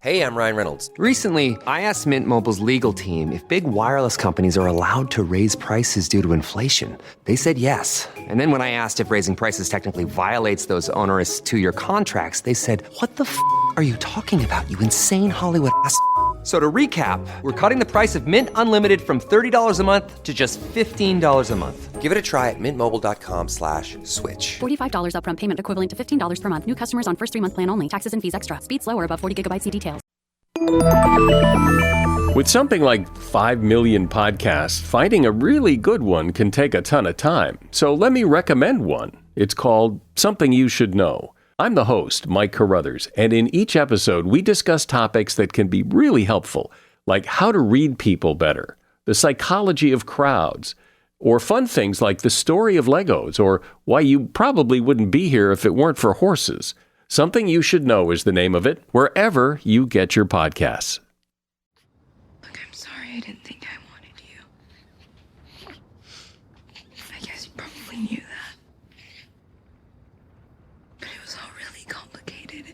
Hey, I'm Ryan Reynolds. Recently, I asked Mint Mobile's legal team if big wireless companies are allowed to raise prices due to inflation. They said yes. And then when I asked if raising prices technically violates those onerous two-year contracts, they said, "What the f*** are you talking about, you insane Hollywood ass?" So to recap, we're cutting the price of Mint Unlimited from $30 a month to just $15 a month. Give it a try at mintmobile.com/switch. $45 upfront payment equivalent to $15 per month. New customers on first 3-month plan only. Taxes and fees extra. Speed slower above 40 gigabytes. See details. With something like 5 million podcasts, finding a really good one can take a ton of time. So let me recommend one. It's called Something You Should Know. I'm the host, Mike Carruthers, and in each episode, we discuss topics that can be really helpful, like how to read people better, the psychology of crowds, or fun things like the story of Legos, or why you probably wouldn't be here if it weren't for horses. Something You Should Know is the name of it, wherever you get your podcasts. Look, I'm sorry I didn't think I wanted you. I guess you probably knew that. But it was all really complicated.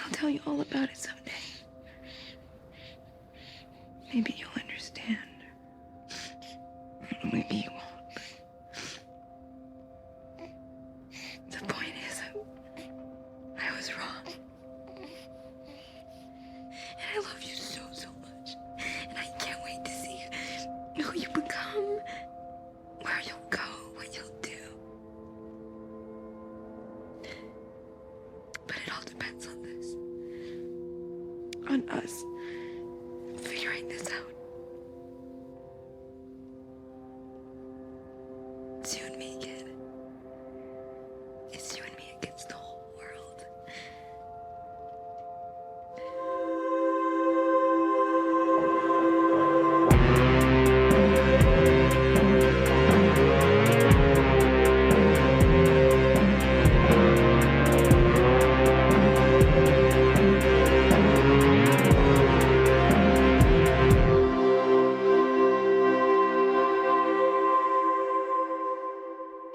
I'll tell you all about it someday. Maybe you'll understand. Maybe you won't. The point is, I was wrong. And I love you so, so much. And I can't wait to see who you become, where you'll go, what you'll do. But it all depends on this. On us figuring this out. It's you and me, kid. It's you and me against the whole world.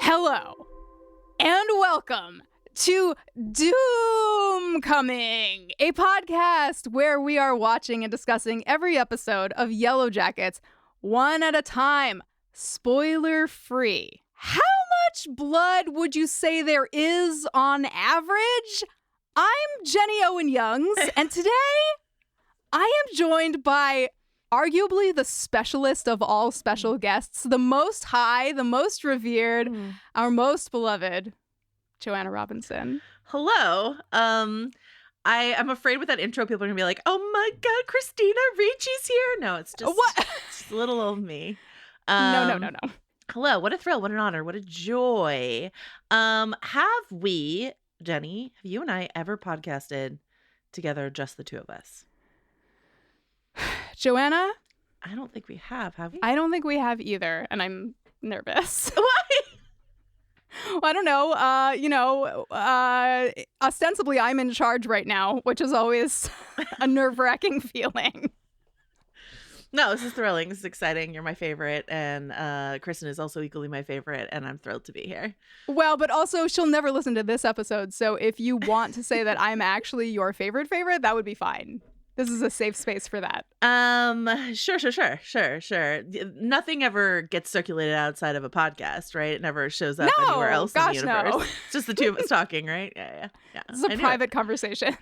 Hello, and welcome to Doom Coming, a podcast where we are watching and discussing every episode of Yellowjackets one at a time, spoiler-free. How much blood would you say there is on average? I'm Jenny Owen Youngs, and today I am joined by arguably the specialist of all special guests, the most high, the most revered, our most beloved, Joanna Robinson. Hello. I'm afraid with that intro, people are gonna be like, "Oh my God, Christina Ricci's here." No, it's just What? it's just little old me. No. Hello. What a thrill. What an honor. What a joy. Have we, Jenny? Have you and I ever podcasted together, just the two of us? Joanna? I don't think we have we? I don't think we have either, and I'm nervous. Why? Well, I don't know. Ostensibly I'm in charge right now, which is always a nerve-wracking feeling. No, this is thrilling. This is exciting. You're my favorite, and Kristin is also equally my favorite, and I'm thrilled to be here. Well, but also she'll never listen to this episode, so if you want to say that I'm actually your favorite, that would be fine. This is a safe space for that. Sure. Nothing ever gets circulated outside of a podcast, right? It never shows up anywhere else in the universe. No. It's just the two of us talking, right? Yeah. This is a private conversation.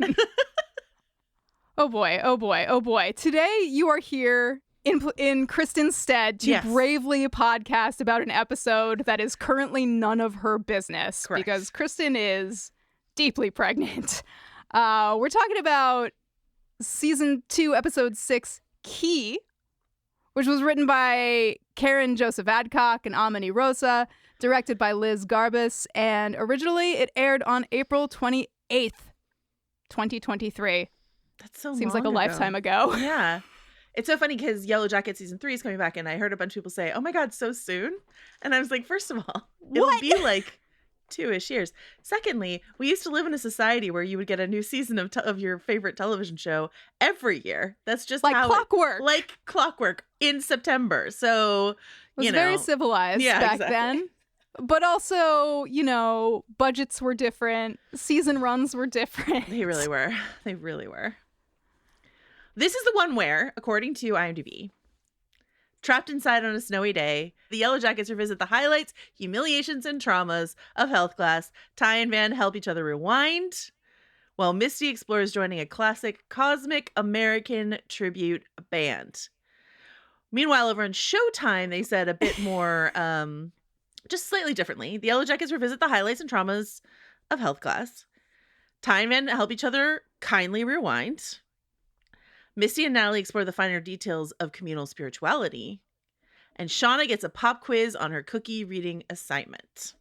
Oh boy. Today you are here in Kristin's stead to bravely podcast about an episode that is currently none of her business. Correct. Because Kristin is deeply pregnant. We're talking about Season 2, Episode 6, Key, which was written by Karen Joseph Adcock and Amani Rosa, directed by Liz Garbus, and originally it aired on April 28th, 2023. That's so Seems long like a lifetime ago. Yeah. It's so funny because Yellowjackets Season 3 is coming back, and I heard a bunch of people say, "Oh my God, so soon?" And I was like, first of all, it'll be like 2-ish years. Secondly, we used to live in a society where you would get a new season of your favorite television show every year. That's just like how clockwork. Like clockwork in September. So, it was very civilized back then. But also, you know, budgets were different. Season runs were different. They really were. They really were. This is the one where, according to IMDb, trapped inside on a snowy day, the Yellowjackets revisit the highlights, humiliations, and traumas of health class. Ty and Van help each other rewind, while Misty explores joining a classic cosmic American tribute band. Meanwhile, over on Showtime, they said a bit more, just slightly differently. The Yellowjackets revisit the highlights and traumas of health class. Ty and Van help each other kindly rewind. Misty and Natalie explore the finer details of communal spirituality. And Shauna gets a pop quiz on her cookie reading assignment.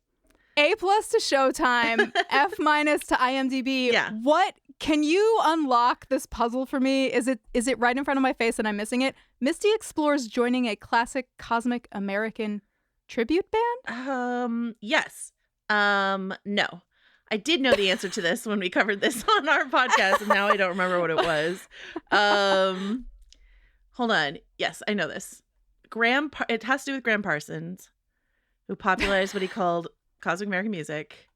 A+ to Showtime, F- to IMDb. Yeah. What, can you unlock this puzzle for me? Is it right in front of my face and I'm missing it? Misty explores joining a classic cosmic American tribute band? Yes. No. I did know the answer to this when we covered this on our podcast, and now I don't remember what it was. Hold on. Yes, I know this. It has to do with Graham Parsons, who popularized what he called cosmic American music.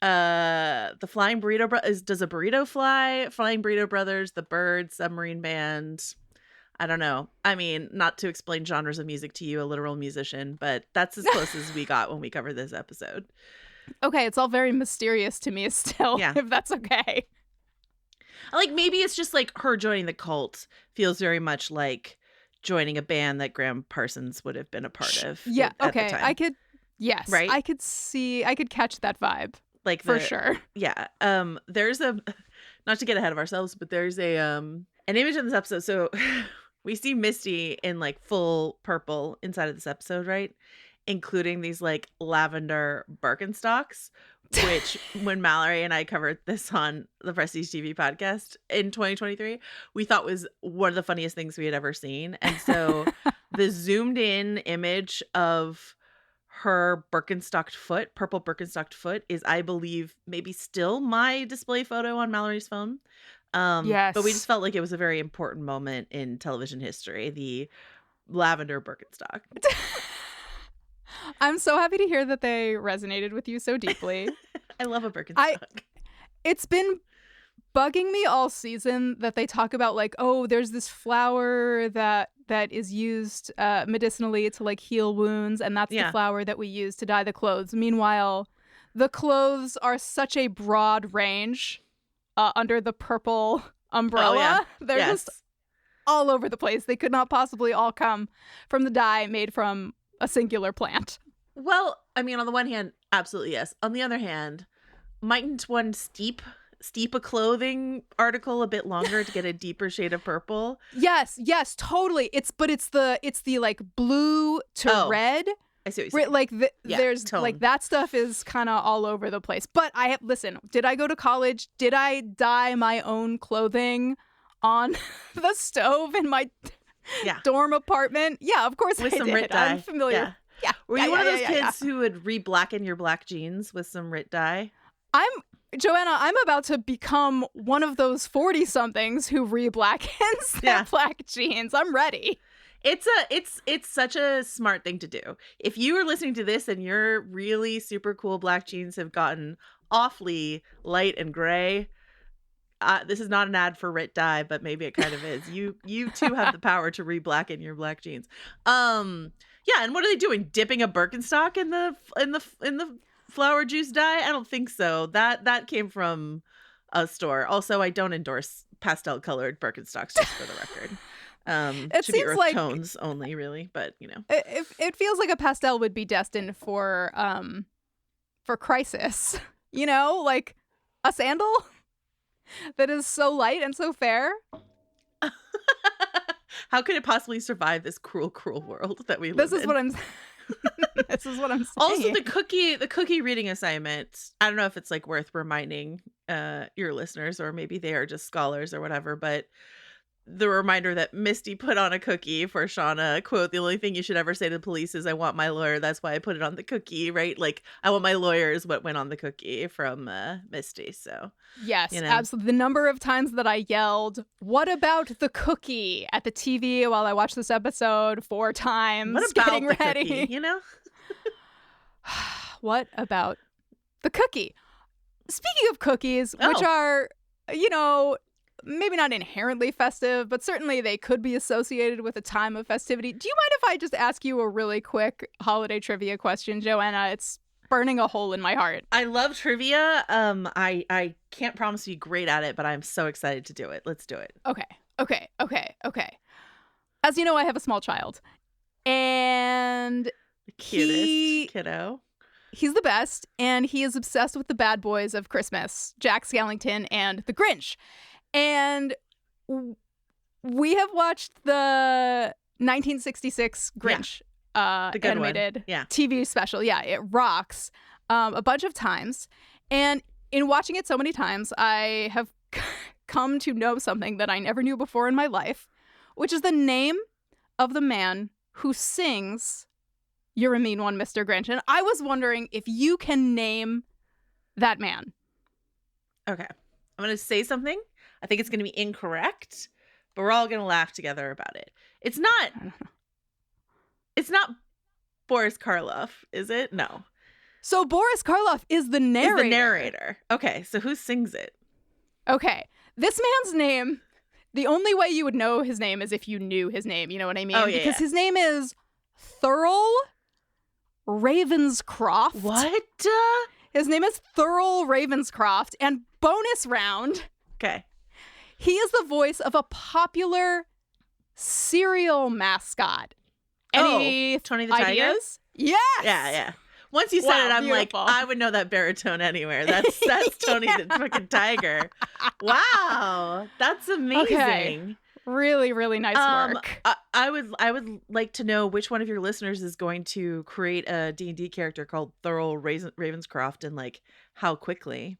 The Flying Burrito does a burrito fly? Flying Burrito Brothers, The Byrds, Submarine Band. I don't know. I mean, not to explain genres of music to you, a literal musician, but that's as close as we got when we covered this episode. Okay, it's all very mysterious to me still, Yeah. if that's okay. Like, maybe it's just like her joining the cult feels very much like joining a band that Graham Parsons would have been a part of. Yeah, at the okay. time. I could, yes. Right? I could catch that vibe. Like for sure. Yeah. There's not to get ahead of ourselves, but there's an image in this episode. So we see Misty in like full purple inside of this episode, right? Including these like lavender Birkenstocks, which when Mallory and I covered this on the Prestige TV podcast in 2023, we thought was one of the funniest things we had ever seen. And so the zoomed in image of her Birkenstocked foot, purple Birkenstocked foot, is, I believe, maybe still my display photo on Mallory's phone. Yes. But we just felt like it was a very important moment in television history, the lavender Birkenstock. I'm so happy to hear that they resonated with you so deeply. I love a Birkenstock. It's been bugging me all season that they talk about like, oh, there's this flower that is used medicinally to like heal wounds, and that's the flower that we use to dye the clothes. Meanwhile, the clothes are such a broad range under the purple umbrella. Oh, yeah. They're just all over the place. They could not possibly all come from the dye made from a singular plant. Well, I mean, on the one hand, absolutely yes. On the other hand, mightn't one steep a clothing article a bit longer to get a deeper shade of purple? Yes, totally. It's the like blue to red. I see what you're saying. Like there's tone. like that stuff is kind of all over the place. But listen, did I go to college? Did I dye my own clothing on the stove in my dorm apartment? Yeah, of course with I some did. Rit dye. I'm familiar. Yeah. Were you one of those kids who would re-blacken your black jeans with some Rit dye? Joanna, I'm about to become one of those 40-somethings who re-blackens their black jeans. I'm ready. It's such a smart thing to do. If you are listening to this and your really super cool black jeans have gotten awfully light and gray, this is not an ad for Rit dye, but maybe it kind of is. You too have the power to re-blacken your black jeans. Yeah, and what are they doing? Dipping a Birkenstock in the flower juice dye? I don't think so. That came from a store. Also, I don't endorse pastel colored Birkenstocks, just for the record. It should be earth tones only, really, but you know. It feels like a pastel would be destined for crisis. You know, like a sandal that is so light and so fair. How could it possibly survive this cruel, cruel world that we live in? This is what I'm saying. Also, the cookie reading assignment, I don't know if it's like worth reminding your listeners, or maybe they are just scholars or whatever, but the reminder that Misty put on a cookie for Shauna, quote, "The only thing you should ever say to the police is I want my lawyer. That's why I put it on the cookie," right? Like, I want my lawyer is what went on the cookie from Misty. So yes, absolutely. The number of times that I yelled, "What about the cookie?" at the TV while I watched this episode 4 times. What about getting the ready? cookie, you know? What about the cookie? Speaking of cookies, which are, maybe not inherently festive, but certainly they could be associated with a time of festivity. Do you mind if I just ask you a really quick holiday trivia question, Joanna? It's burning a hole in my heart. I love trivia. I can't promise to be great at it, but I'm so excited to do it. Let's do it. Okay. As you know, I have a small child. And Cutest kiddo. He's the best, and he is obsessed with the bad boys of Christmas, Jack Skellington and the Grinch. And we have watched the 1966 Grinch the good animated one. TV special. Yeah, it rocks a bunch of times. And in watching it so many times, I have come to know something that I never knew before in my life, which is the name of the man who sings "You're a Mean One, Mr. Grinch." And I was wondering if you can name that man. Okay. I'm going to say something. I think it's going to be incorrect, but we're all going to laugh together about it. It's not Boris Karloff, is it? No. So Boris Karloff is the narrator. Okay, so who sings it? Okay. This man's name, the only way you would know his name is if you knew his name. You know what I mean? Oh, yeah, because his name is Thurl Ravenscroft. What? His name is Thurl Ravenscroft. And bonus round. Okay. He is the voice of a popular cereal mascot. Any Tony the Tiger? ideas? Yes! Yeah. Once you said it, I'm beautiful. like, I would know that baritone anywhere. That's Tony the fucking Tiger. Wow. That's amazing. Okay. Really, really nice work. I would like to know which one of your listeners is going to create a D&D character called Thurl Ravenscroft and like how quickly.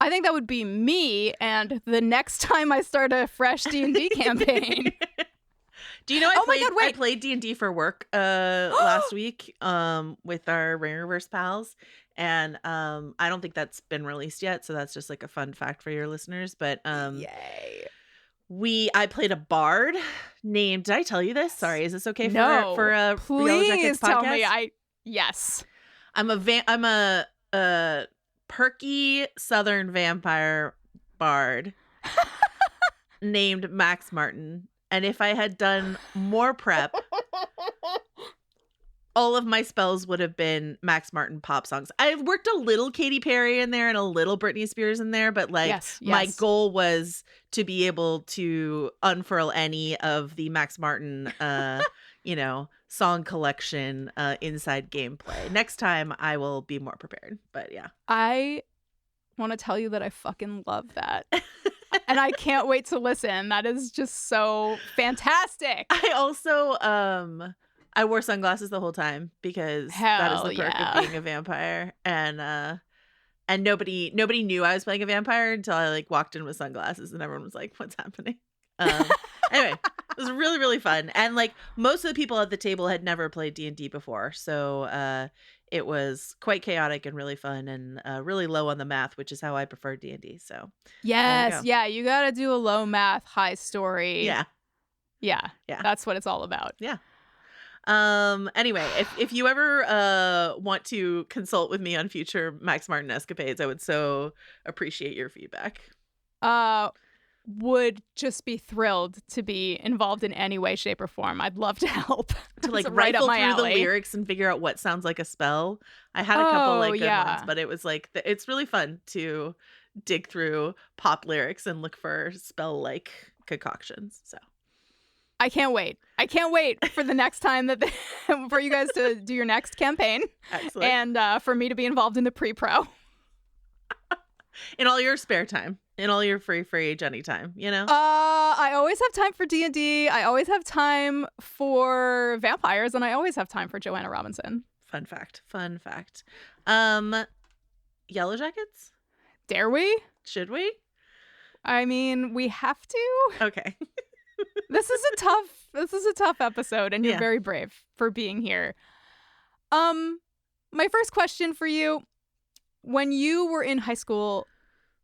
I think that would be me, and the next time I start a fresh D&D campaign. Do you know I wait. played D&D for work last week with our Ringerverse pals, and I don't think that's been released yet, so that's just like a fun fact for your listeners. But Yay. I played a bard named. Did I tell you this? Sorry, is this okay for a please Yellowjackets podcast? tell me. Yes. I'm a perky Southern vampire bard named Max Martin. And if I had done more prep, all of my spells would have been Max Martin pop songs. I worked a little Katy Perry in there and a little Britney Spears in there, but my goal was to be able to unfurl any of the Max Martin, song collection inside gameplay. Next time I will be more prepared, but yeah. I want to tell you that I fucking love that. And I can't wait to listen. That is just so fantastic. I also I wore sunglasses the whole time because that is the perk of being a vampire. And nobody knew I was playing a vampire until I like walked in with sunglasses and everyone was like, "What's happening?" Anyway, it was really, really fun. And like most of the people at the table had never played D&D before. So it was quite chaotic and really fun and really low on the math, which is how I prefer D&D. So yes, you got to do a low math, high story. Yeah. That's what it's all about. Yeah. Anyway, if you ever want to consult with me on future Max Martin escapades, I would so appreciate your feedback. Would just be thrilled to be involved in any way, shape, or form. I'd love to help. To like right rifle up my through alley. the lyrics and figure out what sounds like a spell. I had a couple like good ones, but it was like it's really fun to dig through pop lyrics and look for spell like concoctions. So I can't wait. For the next time for you guys to do your next campaign. Excellent. And for me to be involved in the pre-pro. In all your spare time. In all your free Jenny time, you know? I always have time for D&D. I always have time for vampires, and I always have time for Joanna Robinson. Fun fact. Yellowjackets? Dare we? Should we? I mean, we have to. Okay. This is a tough episode, and you're very brave for being here. My first question for you, when you were in high school,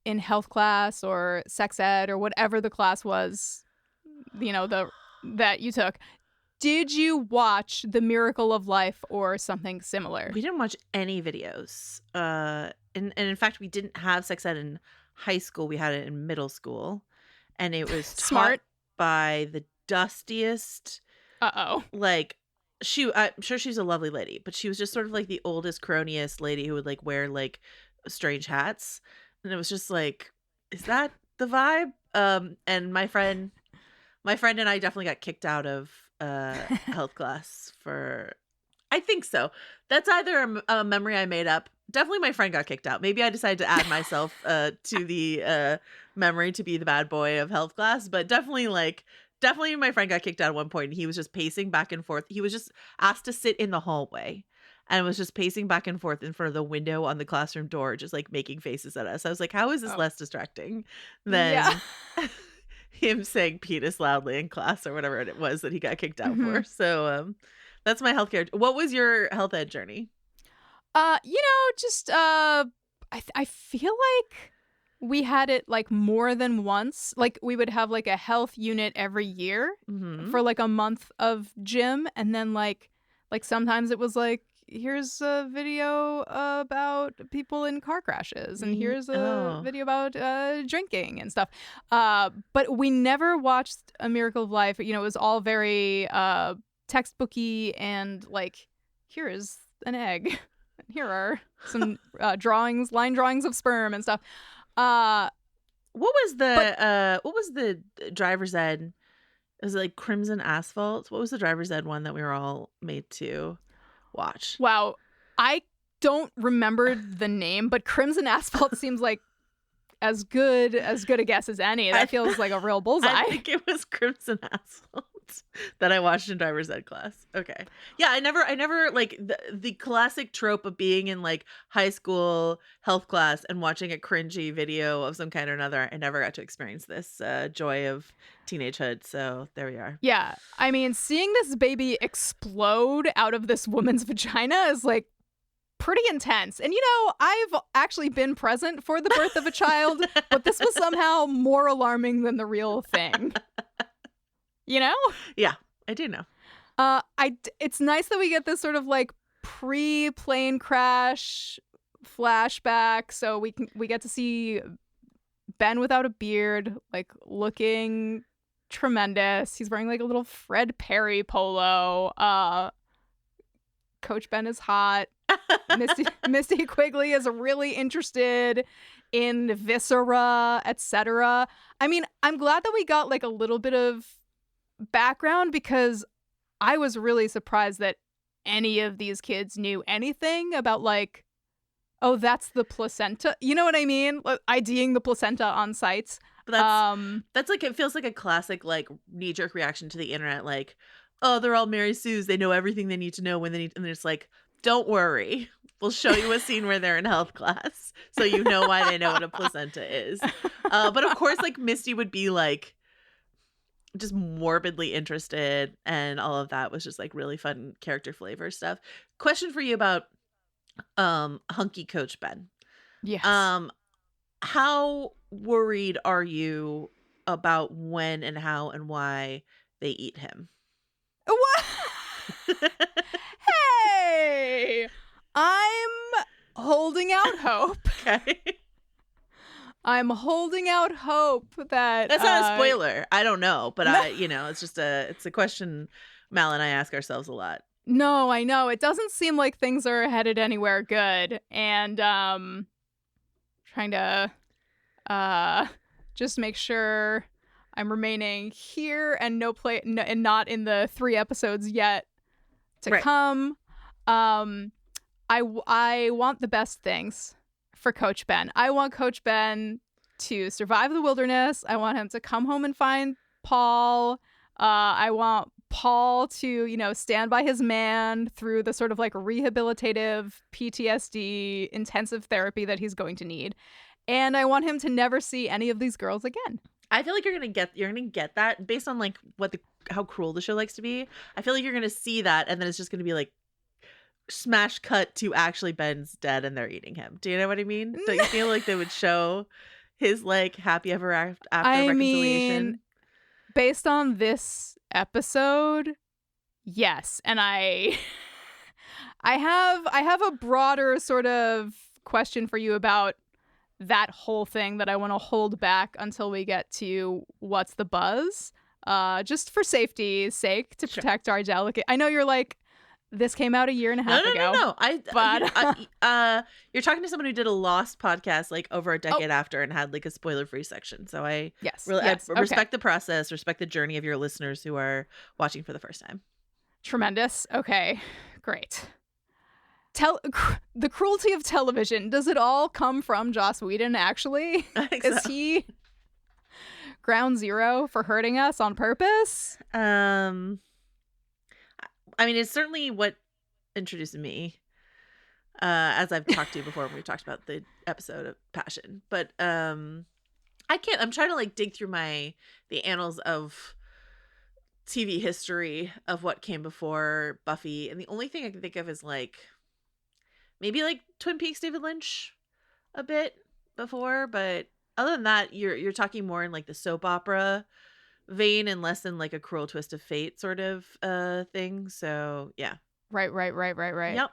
in health class or sex ed or whatever the class was, that you took, did you watch The Miracle of Life or something similar? We didn't watch any videos. And in fact, we didn't have sex ed in high school. We had it in middle school. And it was taught Smart. by the dustiest. Uh-oh. Like, I'm sure she's a lovely lady, but she was just sort of like the oldest, croniest lady who would like wear like strange hats. And it was just like, is that the vibe? And my friend and I definitely got kicked out of health class for, I think so. That's either a memory I made up. Definitely my friend got kicked out. Maybe I decided to add myself to the memory to be the bad boy of health class, but definitely my friend got kicked out at one point, and he was just pacing back and forth. He was just asked to sit in the hallway and was just pacing back and forth in front of the window on the classroom door, just like making faces at us. I was like, how is this less distracting than him saying penis loudly in class or whatever it was that he got kicked out for? So that's my healthcare. What was your health ed journey? I feel like we had it like more than once. Like we would have like a health unit every year for like a month of gym, and then like sometimes it was like, here's a video about people in car crashes, and here's a video about drinking and stuff. But we never watched A Miracle of Life. You know, it was all very textbooky and like, here is an egg. Here are some line drawings of sperm and stuff. What was the driver's ed? Was it like Crimson Asphalt? What was the driver's ed one that we were all made to watch? Wow, I don't remember the name, but Crimson Asphalt seems like as good a guess as any. That feels like a real bullseye. I think it was Crimson Asphalt that I watched in driver's ed class. Okay. Yeah, I never like the classic trope of being in like high school health class and watching a cringy video of some kind or another. I never got to experience this joy of teenagehood. So there we are. Yeah. I mean, seeing this baby explode out of this woman's vagina is like pretty intense. And, you know, I've actually been present for the birth of a child, but this was somehow more alarming than the real thing. You know? Yeah, I do know. It's nice that we get this sort of like pre-plane crash flashback, so we get to see Ben without a beard, like looking tremendous. He's wearing like a little Fred Perry polo. Coach Ben is hot. Misty Quigley is really interested in viscera, etc. I mean, I'm glad that we got like a little bit of background, because I was really surprised that any of these kids knew anything about like, oh, that's the placenta. You know what I mean? IDing the placenta on sites. But that's like, it feels like a classic like knee-jerk reaction to the internet. Like, oh, they're all Mary Sue's. They know everything they need to know when they need. And it's like, don't worry. We'll show you a scene where they're in health class, so you know why they know what a placenta is. But of course, like Misty would be like just morbidly interested, and all of that was just like really fun character flavor stuff. Question for you about hunky Coach Ben. Yes. How worried are you about when and how and why they eat him? What? Hey, I'm holding out hope. Okay. I'm holding out hope that that's not a spoiler. I don't know, but it's just it's a question Mal and I ask ourselves a lot. No, I know. It doesn't seem like things are headed anywhere good, and trying to just make sure I'm remaining here and and not in the 3 episodes yet to come. I want the best things for Coach Ben. I want Coach Ben to survive the wilderness. I want him to come home and find Paul. I want Paul to, stand by his man through the sort of like rehabilitative PTSD intensive therapy that he's going to need. And I want him to never see any of these girls again. I feel like you're gonna get that based on like how cruel the show likes to be. I feel like you're gonna see that, and then it's just gonna be like smash cut to actually Ben's dead and they're eating him. Do you know what I mean? Don't you feel like they would show his like happy ever after reconciliation? Mean, based on this episode, Yes, and I have a broader sort of question for you about that whole thing that I want to hold back until we get to what's the buzz, just for safety's sake, to protect our delicate. I know you're like, this came out a year and a half ago. No. You're talking to someone who did a Lost podcast like over a decade after and had like a spoiler-free section. So I respect the process, respect the journey of your listeners who are watching for the first time. Tremendous. Okay, great. The cruelty of television. Does it all come from Joss Whedon, actually? I think Is so. he ground zero for hurting us on purpose? I mean, it's certainly what introduced me, as I've talked to you before when we talked about the episode of Passion. But I'm trying to like dig through the annals of TV history of what came before Buffy, and the only thing I can think of is like maybe like Twin Peaks, David Lynch, a bit before. But other than that, you're talking more in like the soap opera vein and less in like a Cruel Twist of Fate sort of thing. So yeah. Right. Yep.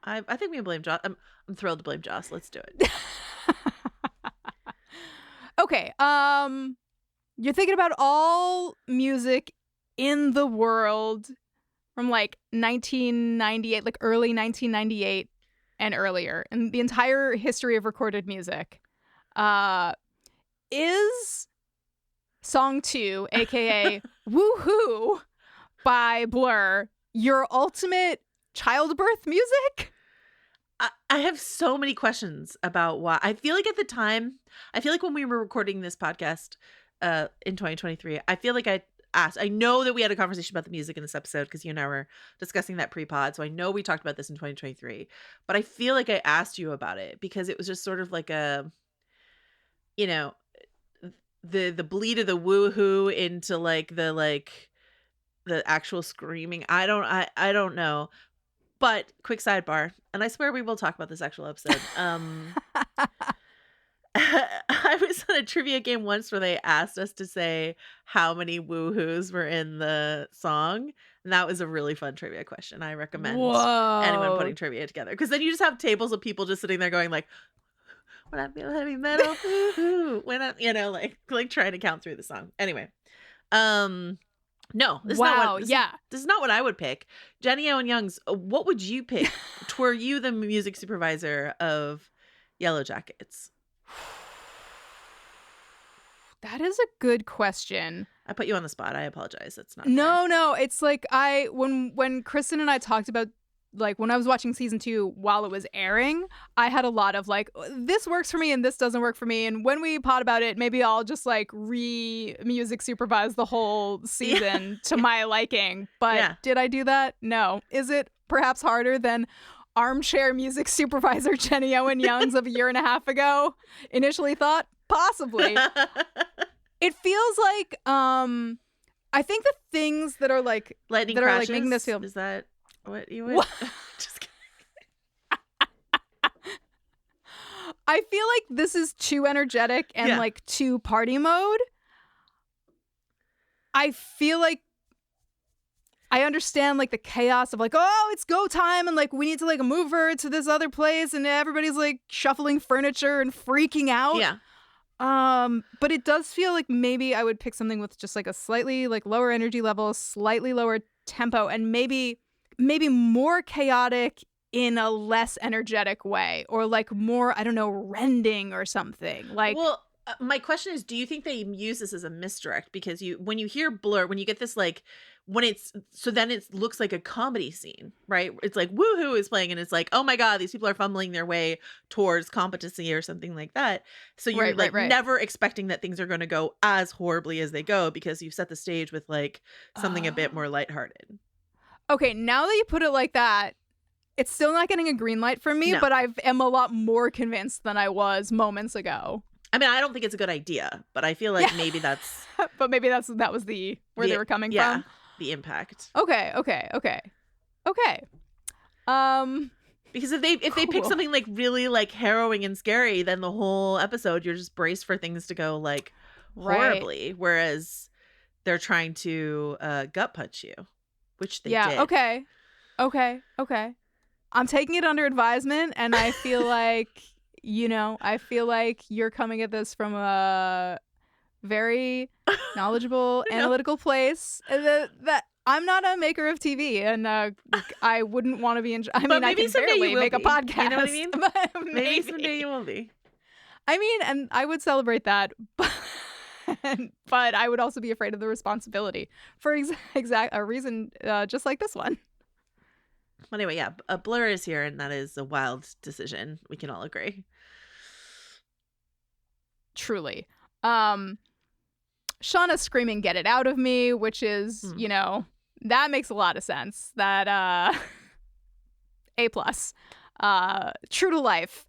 I think we can blame Joss. I'm thrilled to blame Joss. Let's do it. Okay. You're thinking about all music in the world from like 1998, like early 1998 and earlier, and the entire history of recorded music. Is Song 2, aka Woohoo by Blur, your ultimate childbirth music? I have so many questions about why. I feel like at the time, when we were recording this podcast in 2023, I feel like I asked, I know that we had a conversation about the music in this episode because you and I were discussing that pre-pod. So I know we talked about this in 2023, but I feel like I asked you about it because it was just sort of like a, you know, the bleed of the woohoo into like the actual screaming. I don't know. But quick sidebar, and I swear we will talk about this actual episode. I was on a trivia game once where they asked us to say how many woohoos were in the song. And that was a really fun trivia question. I recommend anyone putting trivia together. Because then you just have tables of people just sitting there going like, when I feel heavy metal, woo-hoo, when I, like trying to count through the song. Anyway, no, this is not what I would pick. Jenny Owen Youngs, what would you pick? Were you the music supervisor of Yellowjackets? That is a good question. I put you on the spot. I apologize. That's not No. It's like when Kristin and I talked about, like, when I was watching season 2 while it was airing, I had a lot of like, this works for me and this doesn't work for me. And when we pod about it, maybe I'll just like music supervise the whole season to my liking. But did I do that? No. Is it perhaps harder than armchair music supervisor Jenny Owen Youngs of a year and a half ago initially thought? Possibly. It feels like I think the things that are like lightning that crashes? Are like making this feel. Is that what you would? Just kidding. I feel like this is too energetic and like too party mode. I feel like I understand like the chaos of like, oh, it's go time and like we need to like move her to this other place and everybody's like shuffling furniture and freaking out. Yeah. But it does feel like maybe I would pick something with just like a slightly like lower energy level, slightly lower tempo, and maybe more chaotic in a less energetic way, or like more, I don't know, rending or something. Like, well, my question is, do you think they use this as a misdirect? Because when you hear Blur, when you get this like, then it looks like a comedy scene, right? It's like woohoo is playing and it's like, oh my God, these people are fumbling their way towards competency or something like that. So you're never expecting that things are going to go as horribly as they go because you've set the stage with like something a bit more lighthearted. Okay, now that you put it like that, it's still not getting a green light from me, but I am a lot more convinced than I was moments ago. I mean, I don't think it's a good idea, but I feel like maybe that's... But maybe that was where they were coming from? The impact. Okay. Because if they pick something like really like harrowing and scary, then the whole episode you're just braced for things to go like horribly. Whereas they're trying to gut punch you. which they yeah, did. Okay. I'm taking it under advisement, and I feel like, you're coming at this from a very knowledgeable, analytical place. That I'm not a maker of TV, and I wouldn't want to be I mean, I can barely make a podcast. You know what I mean? But Maybe someday you will be. I mean, and I would celebrate that, but I would also be afraid of the responsibility for a reason just like this one. Anyway, yeah, a Blur is here, and that is a wild decision. We can all agree. Truly. Shauna's screaming, "Get it out of me," which is, that makes a lot of sense. That A+. True to life.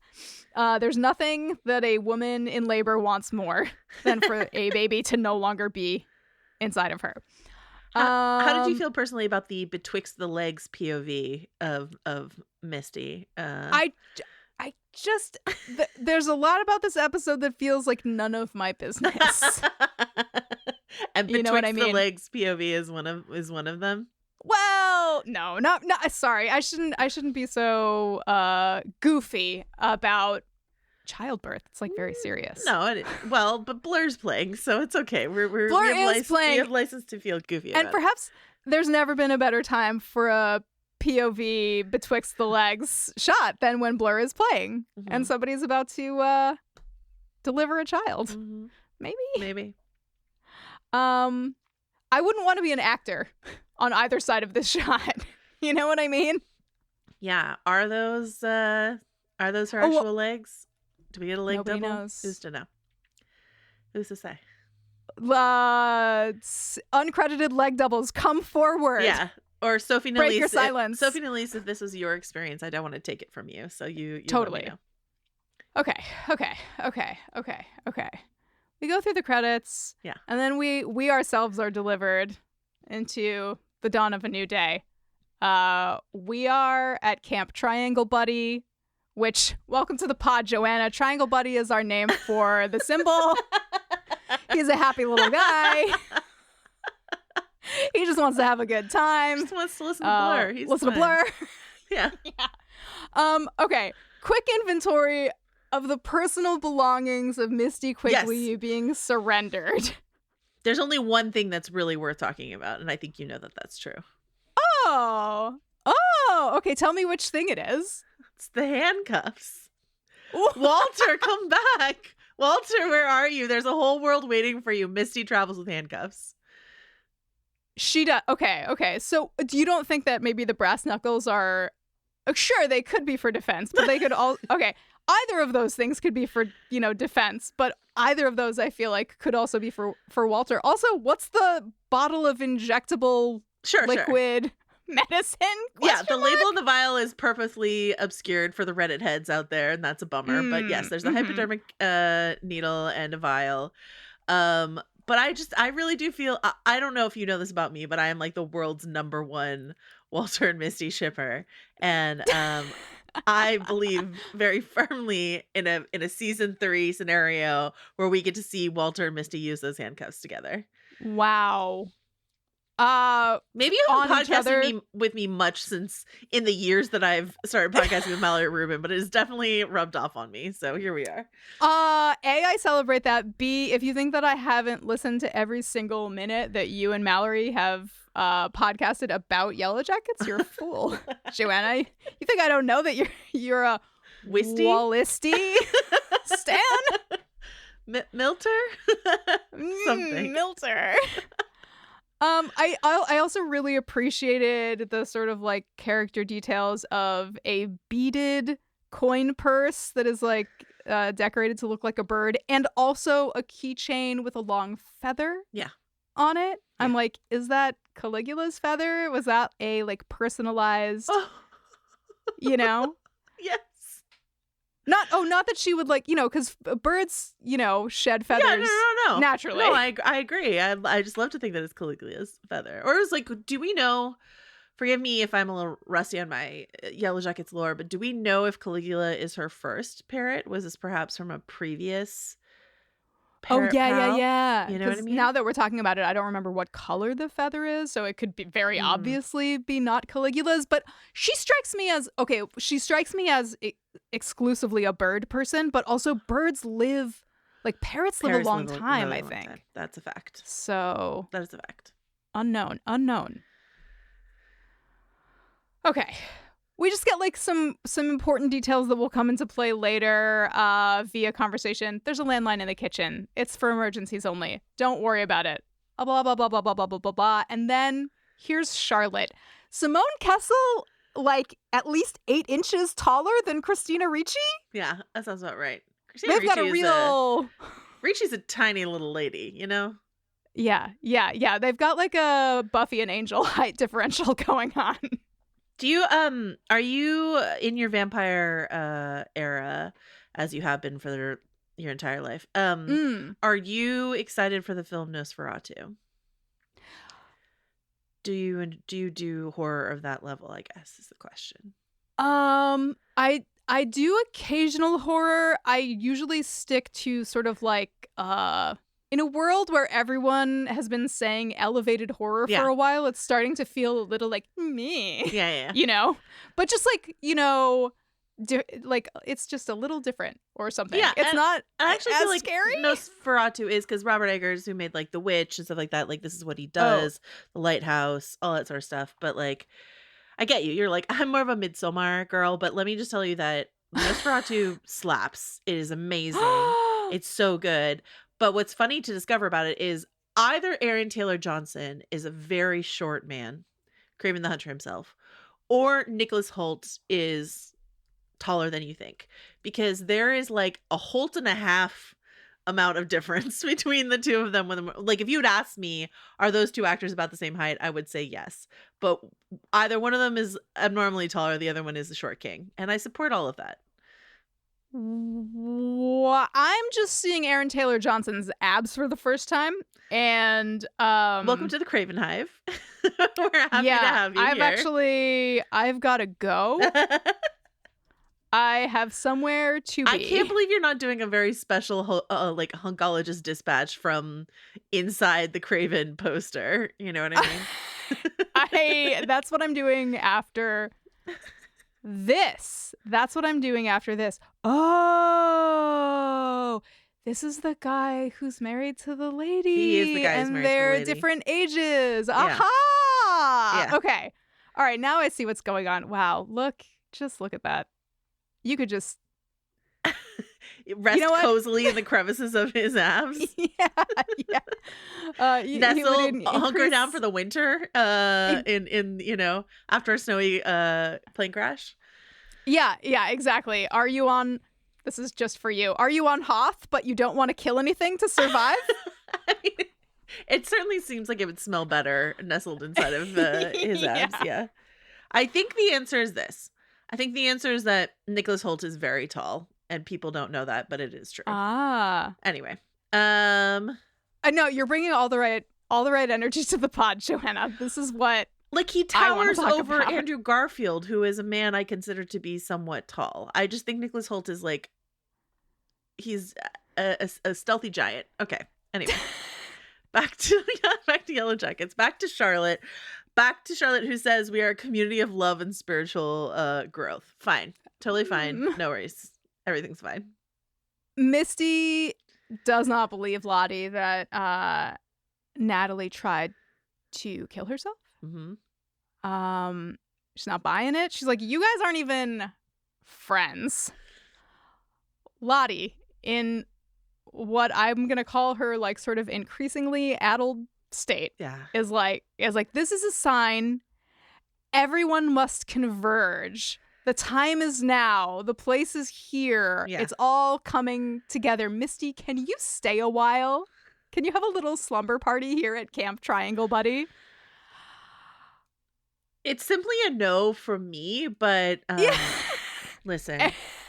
There's nothing that a woman in labor wants more than for a baby to no longer be inside of her. How did you feel personally about the betwixt the legs POV of Misty? I just there's a lot about this episode that feels like none of my business. And betwixt you know what I mean? the legs POV is one of them. Well, no, not sorry. I shouldn't be so goofy about childbirth. It's like very serious. No, but Blur's playing, so it's okay. Blur we playing. have license to feel goofy about And perhaps there's never been a better time for a POV betwixt the legs shot than when Blur is playing and somebody's about to deliver a child. Maybe. I wouldn't want to be an actor on either side of this shot. You know what I mean? Yeah. Are those her actual legs? Do we get a leg Nobody double? knows. Who's to know? Who's to say? Uncredited leg doubles, come forward. Yeah. Or Sophie Nalise. Break your silence. Sophie Nalise, if this was your experience, I don't want to take it from you. So you totally. Let me know. Okay. We go through the credits. Yeah. And then we ourselves are delivered into the dawn of a new day. We are at Camp Triangle Buddy, which, welcome to the pod, Joanna. Triangle Buddy is our name for the symbol. He's a happy little guy. He just wants to have a good time. Just wants to listen to Blur. He's listen fine. to Blur. Yeah. Okay. Quick inventory of the personal belongings of Misty Quigley being surrendered. There's only one thing that's really worth talking about, and I think you know that that's true. Oh, okay. Tell me which thing it is. It's the handcuffs. Walter, come back. Walter, where are you? There's a whole world waiting for you. Misty travels with handcuffs. She does. Okay. So you don't think that maybe the brass knuckles are... Sure, they could be for defense, but they could all... Okay, either of those things could be for, defense, but either of those I feel like could also be for Walter. Also, what's the bottle of injectable liquid medicine? Yeah, the label on the vial is purposely obscured for the Reddit heads out there, and that's a bummer. But yes, there's a hypodermic needle and a vial. But I really do feel, I don't know if you know this about me, but I am like the world's #1 Walter and Misty shipper. And I believe very firmly in a season 3 scenario where we get to see Walter and Misty use those handcuffs together. Wow. Maybe you haven't podcasted with me much since in the years that I've started podcasting with Mallory Rubin, but it has definitely rubbed off on me. So here we are. A, I celebrate that. B, if you think that I haven't listened to every single minute that you and Mallory have podcasted about Yellowjackets, you're a fool. Joanna, you think I don't know that you're a Wallisty stan? Milter? Something. Milter. I also really appreciated the sort of like character details of a beaded coin purse that is like decorated to look like a bird, and also a keychain with a long feather on it. I'm like, is that Caligula's feather? Was that a like personalized, Yes. Not that she would like, because birds, shed feathers no. naturally. No, I agree. I just love to think that it's Caligula's feather. Or it's like, do we know, forgive me if I'm a little rusty on my Yellowjackets lore, but do we know if Caligula is her first parrot? Was this perhaps from a previous parrot yeah. You know what I 'Cause mean? now that we're talking about it, I don't remember what color the feather is, so it could be very obviously be not Caligula's. But she strikes me as exclusively a bird person, but also birds live, like parrots live a long time, I think. That's a fact. So That is a fact. unknown. Okay. We just get like some important details that will come into play later via conversation. There's a landline in the kitchen. It's for emergencies only. Don't worry about it. Blah, blah, blah, blah, blah, blah, blah, blah, blah. And then here's Charlotte. Simone Kessel, like at least 8 inches taller than Christina Ricci? Yeah, that sounds about right. Christina They've got a Ricci real... Ricci's a tiny little lady, you know? Yeah. They've got like a Buffy and Angel height differential going on. Do you are you in your vampire era, as you have been for your entire life? Are you excited for the film Nosferatu? Do you do horror of that level, I guess is the question. I do occasional horror. I usually stick to sort of like in a world where everyone has been saying elevated horror for a while, it's starting to feel a little like me. Yeah. You know? But just like, you know, like it's just a little different or something. Yeah, it's not I actually as feel like scary. Nosferatu is because Robert Eggers, who made like The Witch and stuff like that, like this is what he does, The Lighthouse, all that sort of stuff. But like, I get you. You're like, I'm more of a Midsommar girl, but let me just tell you that Nosferatu slaps. It is amazing. It's so good. But what's funny to discover about it is either Aaron Taylor Johnson is a very short man, Kraven the Hunter himself, or Nicholas Hoult is taller than you think, because there is like a Hoult and a half amount of difference between the two of them. Like if you had asked me, are those two actors about the same height? I would say yes. But either one of them is abnormally taller, the other one is the short king. And I support all of that. I'm just seeing Aaron Taylor Johnson's abs for the first time, and welcome to the Craven Hive. We're happy to have you here. I've got to go. I have somewhere to be. I can't believe you're not doing a very special like hunkologist dispatch from inside the Craven poster. You know what I mean? That's what I'm doing after this. Oh, this is the guy who's married to the lady. He is the guy who's married to the lady. And they're different ages. Yeah. Aha! Yeah. Okay. All right, now I see what's going on. Wow, just look at that. You could just rest cozily in the crevices of his abs. Yeah. Nestle, hunker down for the winter. In you know, after a snowy plane crash. Yeah, exactly. Are you on? This is just for you. Are you on Hoth, but you don't want to kill anything to survive? I mean, it certainly seems like it would smell better nestled inside of his abs. Yeah. I think the answer is this. I think the answer is that Nicholas Hoult is very tall, and people don't know that, but it is true. Anyway, I know you're bringing all the right energy to the pod, Joanna. This is what, like, he towers over Andrew Garfield, who is a man I consider to be somewhat tall. I just think Nicholas Hoult is like, he's a stealthy giant. Okay. Anyway, back to Yellowjackets. Back to Charlotte, who says we are a community of love and spiritual growth. Fine. Totally fine. No worries. Everything's fine. Misty does not believe Lottie that Natalie tried to kill herself. Mm-hmm. She's not buying it. She's like, you guys aren't even friends. Lottie, in what I'm gonna call her like sort of increasingly addled state, is like this is a sign. Everyone must converge. The time is now. The place is here. It's all coming together. Misty, can you stay a while? Can you have a little slumber party here at Camp Triangle, buddy? It's simply a no from me, but listen,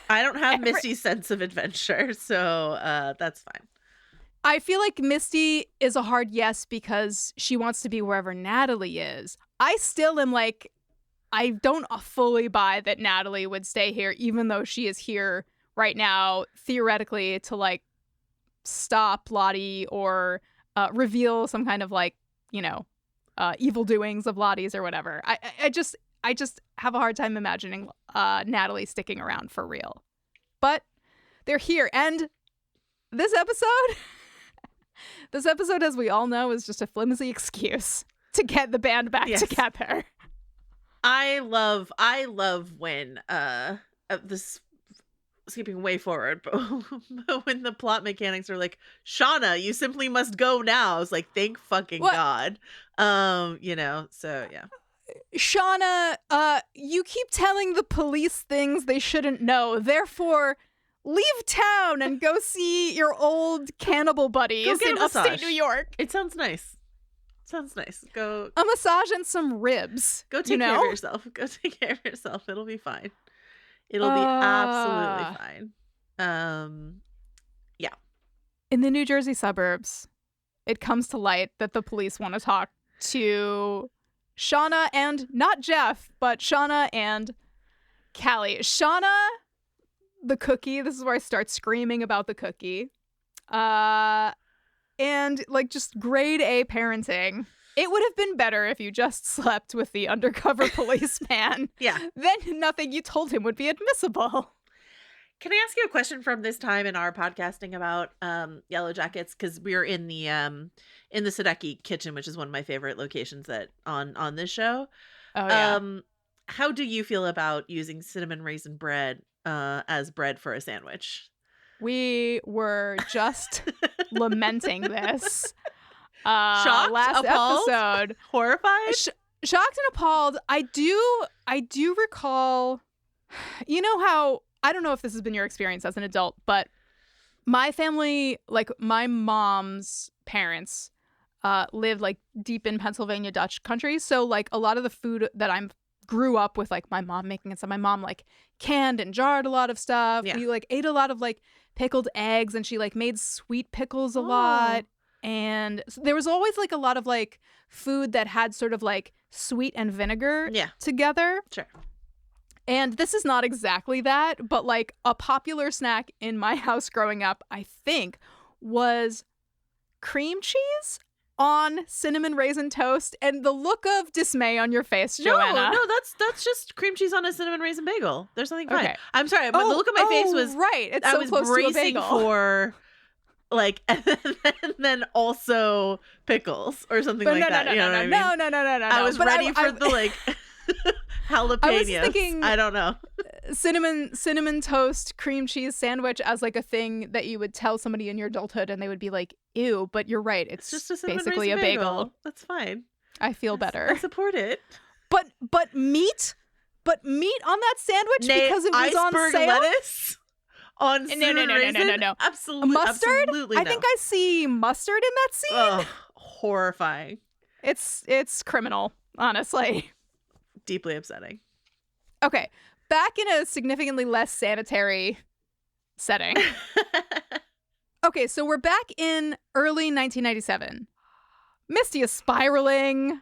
I don't have Misty's sense of adventure, so that's fine. I feel like Misty is a hard yes because she wants to be wherever Natalie is. I still am like, I don't fully buy that Natalie would stay here, even though she is here right now, theoretically, to like stop Lottie or reveal some kind of like, evil doings of Lottie's or whatever. I just have a hard time imagining Natalie sticking around for real. But they're here. And this episode, as we all know, is just a flimsy excuse to get the band back together. I love when this, skipping way forward, but when the plot mechanics are like, Shauna, you simply must go now. I was like, thank fucking God. So yeah. Shauna, you keep telling the police things they shouldn't know. Therefore, leave town and go see your old cannibal buddies in upstate New York. It sounds nice. Go a massage and some ribs. Go take care of yourself. It'll be fine. It'll be absolutely fine. Yeah. In the New Jersey suburbs, it comes to light that the police want to talk to Shauna and not Jeff, but Shauna and Callie. Shauna, the cookie. This is where I start screaming about the cookie. And like just grade A parenting. It would have been better if you just slept with the undercover policeman. Yeah. Then nothing you told him would be admissible. Can I ask you a question from this time in our podcasting about Yellowjackets? Because we're in the Sadeki kitchen, which is one of my favorite locations that on this show. Oh yeah. How do you feel about using cinnamon raisin bread as bread for a sandwich? We were just lamenting this. Shocked, last appalled, episode. Horrified? Shocked and appalled. I do recall, you know how, I don't know if this has been your experience as an adult, but my family, like my mom's parents, lived like deep in Pennsylvania Dutch country. So like a lot of the food that I grew up with, like my mom making and stuff, my mom like canned and jarred a lot of stuff. Yeah. We like ate a lot of like pickled eggs, and she like made sweet pickles a lot. And so there was always like a lot of like food that had sort of like sweet and vinegar together. Sure. And this is not exactly that, but like a popular snack in my house growing up, I think, was cream cheese on cinnamon raisin toast, and the look of dismay on your face, Joanna. No, that's just cream cheese on a cinnon raisin bagel. There's nothing fine. Okay. I'm sorry, but the look on my face was right. It's I so was close bracing to a bagel. for like, and then also pickles or something like that. You know what I mean? No. I was ready for the like jalapenos. I was thinking, I don't know. cinnamon toast cream cheese sandwich as like a thing that you would tell somebody in your adulthood and they would be like, ew, but you're right, it's just a cinnamon basically a raisin bagel. That's fine. I feel better. I support it. But meat on that sandwich because it was on iceberg sale. Lettuce on cinnamon raisin? No. Absolutely. Mustard? Absolutely no. I think I see mustard in that scene. Ugh, horrifying. It's criminal, honestly. Deeply upsetting. Okay, back in a significantly less sanitary setting. Okay, so we're back in early 1997. Misty is spiraling.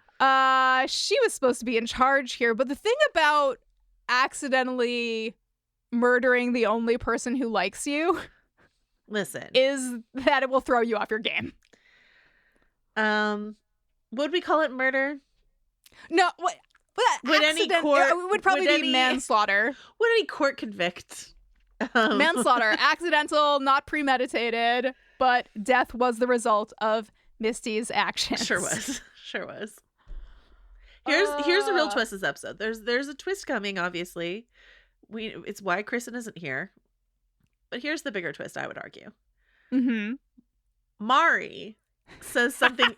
She was supposed to be in charge here, but the thing about accidentally murdering the only person who likes you, listen, is that it will throw you off your game. Would we call it murder? No, what? Would any court? It would probably be manslaughter. Would any court convict? Manslaughter, accidental, not premeditated, but death was the result of Misty's actions. Sure was. Here's the real twist of this episode. There's a twist coming, obviously. It's why Kristin isn't here. But here's the bigger twist, I would argue. Mm-hmm. Mari says something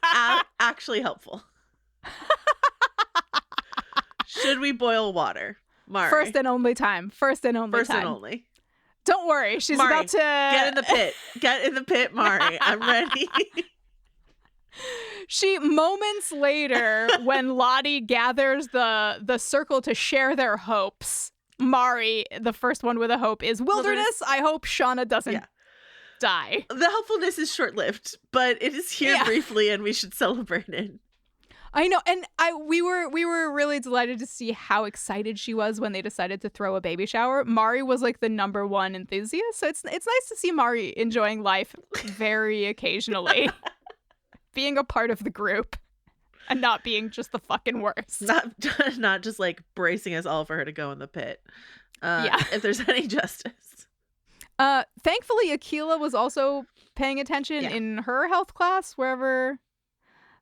actually helpful. Should we boil water? Mari. First and only time. Don't worry. She's Mari, about to get in the pit. Get in the pit, Mari. I'm ready. She, moments later, when Lottie gathers the circle to share their hopes, Mari, the first one with a hope, is wilderness. I hope Shauna doesn't die. The helpfulness is short-lived, but it is here briefly, and we should celebrate it. I know, and we were really delighted to see how excited she was when they decided to throw a baby shower. Mari was like the number one enthusiast, so it's nice to see Mari enjoying life very occasionally, being a part of the group, and not being just the fucking worst. Not just like bracing us all for her to go in the pit. Yeah, if there's any justice. Thankfully, Akila was also paying attention in her health class, wherever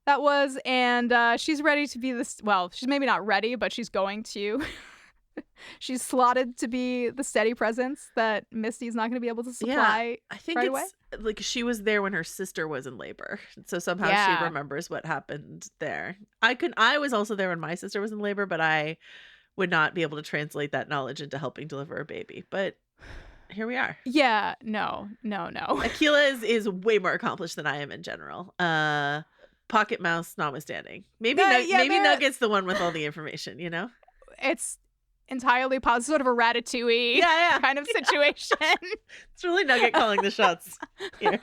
that was, and she's ready to be this. Well, she's maybe not ready, but she's going to. She's slotted to be the steady presence that Misty's not going to be able to supply. I think right it's away. like she was there when her sister was in labor, so somehow she remembers what happened there. I was also there when my sister was in labor, but I would not be able to translate that knowledge into helping deliver a baby. But here we are. Yeah, no. Akila is way more accomplished than I am in general. Pocket mouse notwithstanding. Maybe Nugget's the one with all the information, you know? It's entirely positive, sort of a Ratatouille kind of situation. It's really Nugget calling the shots here.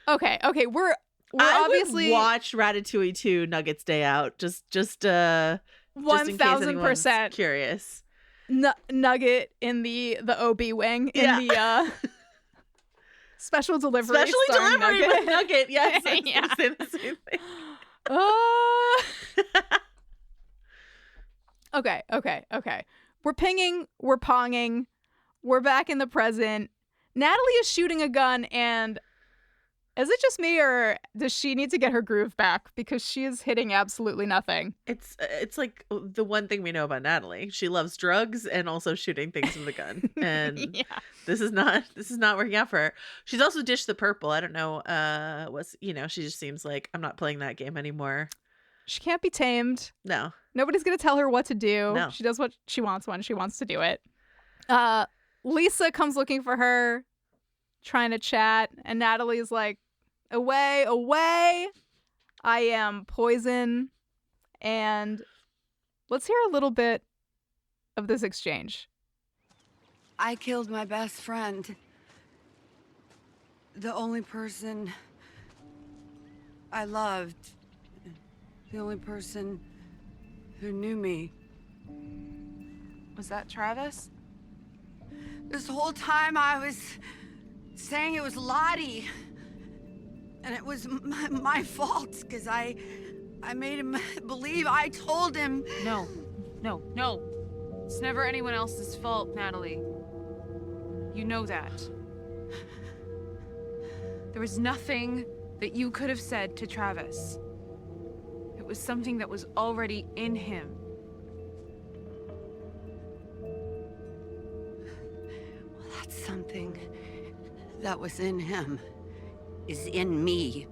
Okay, we're I obviously would watch Ratatouille 2 Nugget's Day Out. Just in case anyone's 1000% curious. Nugget in the OB wing in the special delivery with Nugget. Yes, I was Yeah. gonna say the same thing. Okay. We're pinging, we're ponging, we're back in the present. Natalie is shooting a gun, and is it just me, or does she need to get her groove back? Because she is hitting absolutely nothing. It's like the one thing we know about Natalie. She loves drugs and also shooting things with a gun. And this is not working out for her. She's also dished the purple. I don't know she just seems like, I'm not playing that game anymore. She can't be tamed. No. Nobody's going to tell her what to do. No. She does what she wants when she wants to do it. Lisa comes looking for her, trying to chat, and Natalie's like, away, I am poison. And let's hear a little bit of this exchange. I killed my best friend. The only person I loved. The only person who knew me. Was that Travis? This whole time I was saying it was Lottie. And it was my fault, because I made him believe. I told him. No. It's never anyone else's fault, Natalie. You know that. There was nothing that you could have said to Travis. It was something that was already in him. Well, that's something that was in him is in me.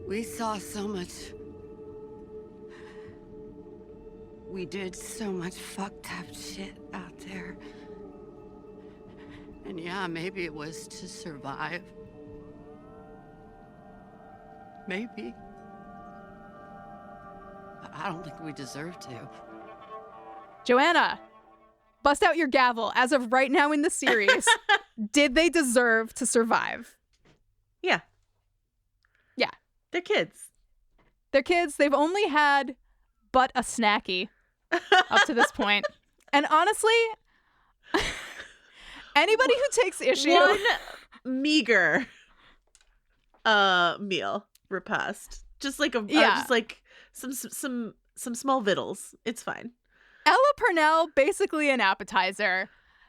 We saw so much. We did so much fucked up shit out there. And yeah, maybe it was to survive. Maybe. But I don't think we deserve to. Joanna, bust out your gavel. As of right now in the series, did they deserve to survive? Yeah. Yeah. They're kids. They've only had but a snacky up to this point. And honestly, anybody who takes issue... One meager meal repast. Just like some small victuals. It's fine. Ella Purnell, basically an appetizer.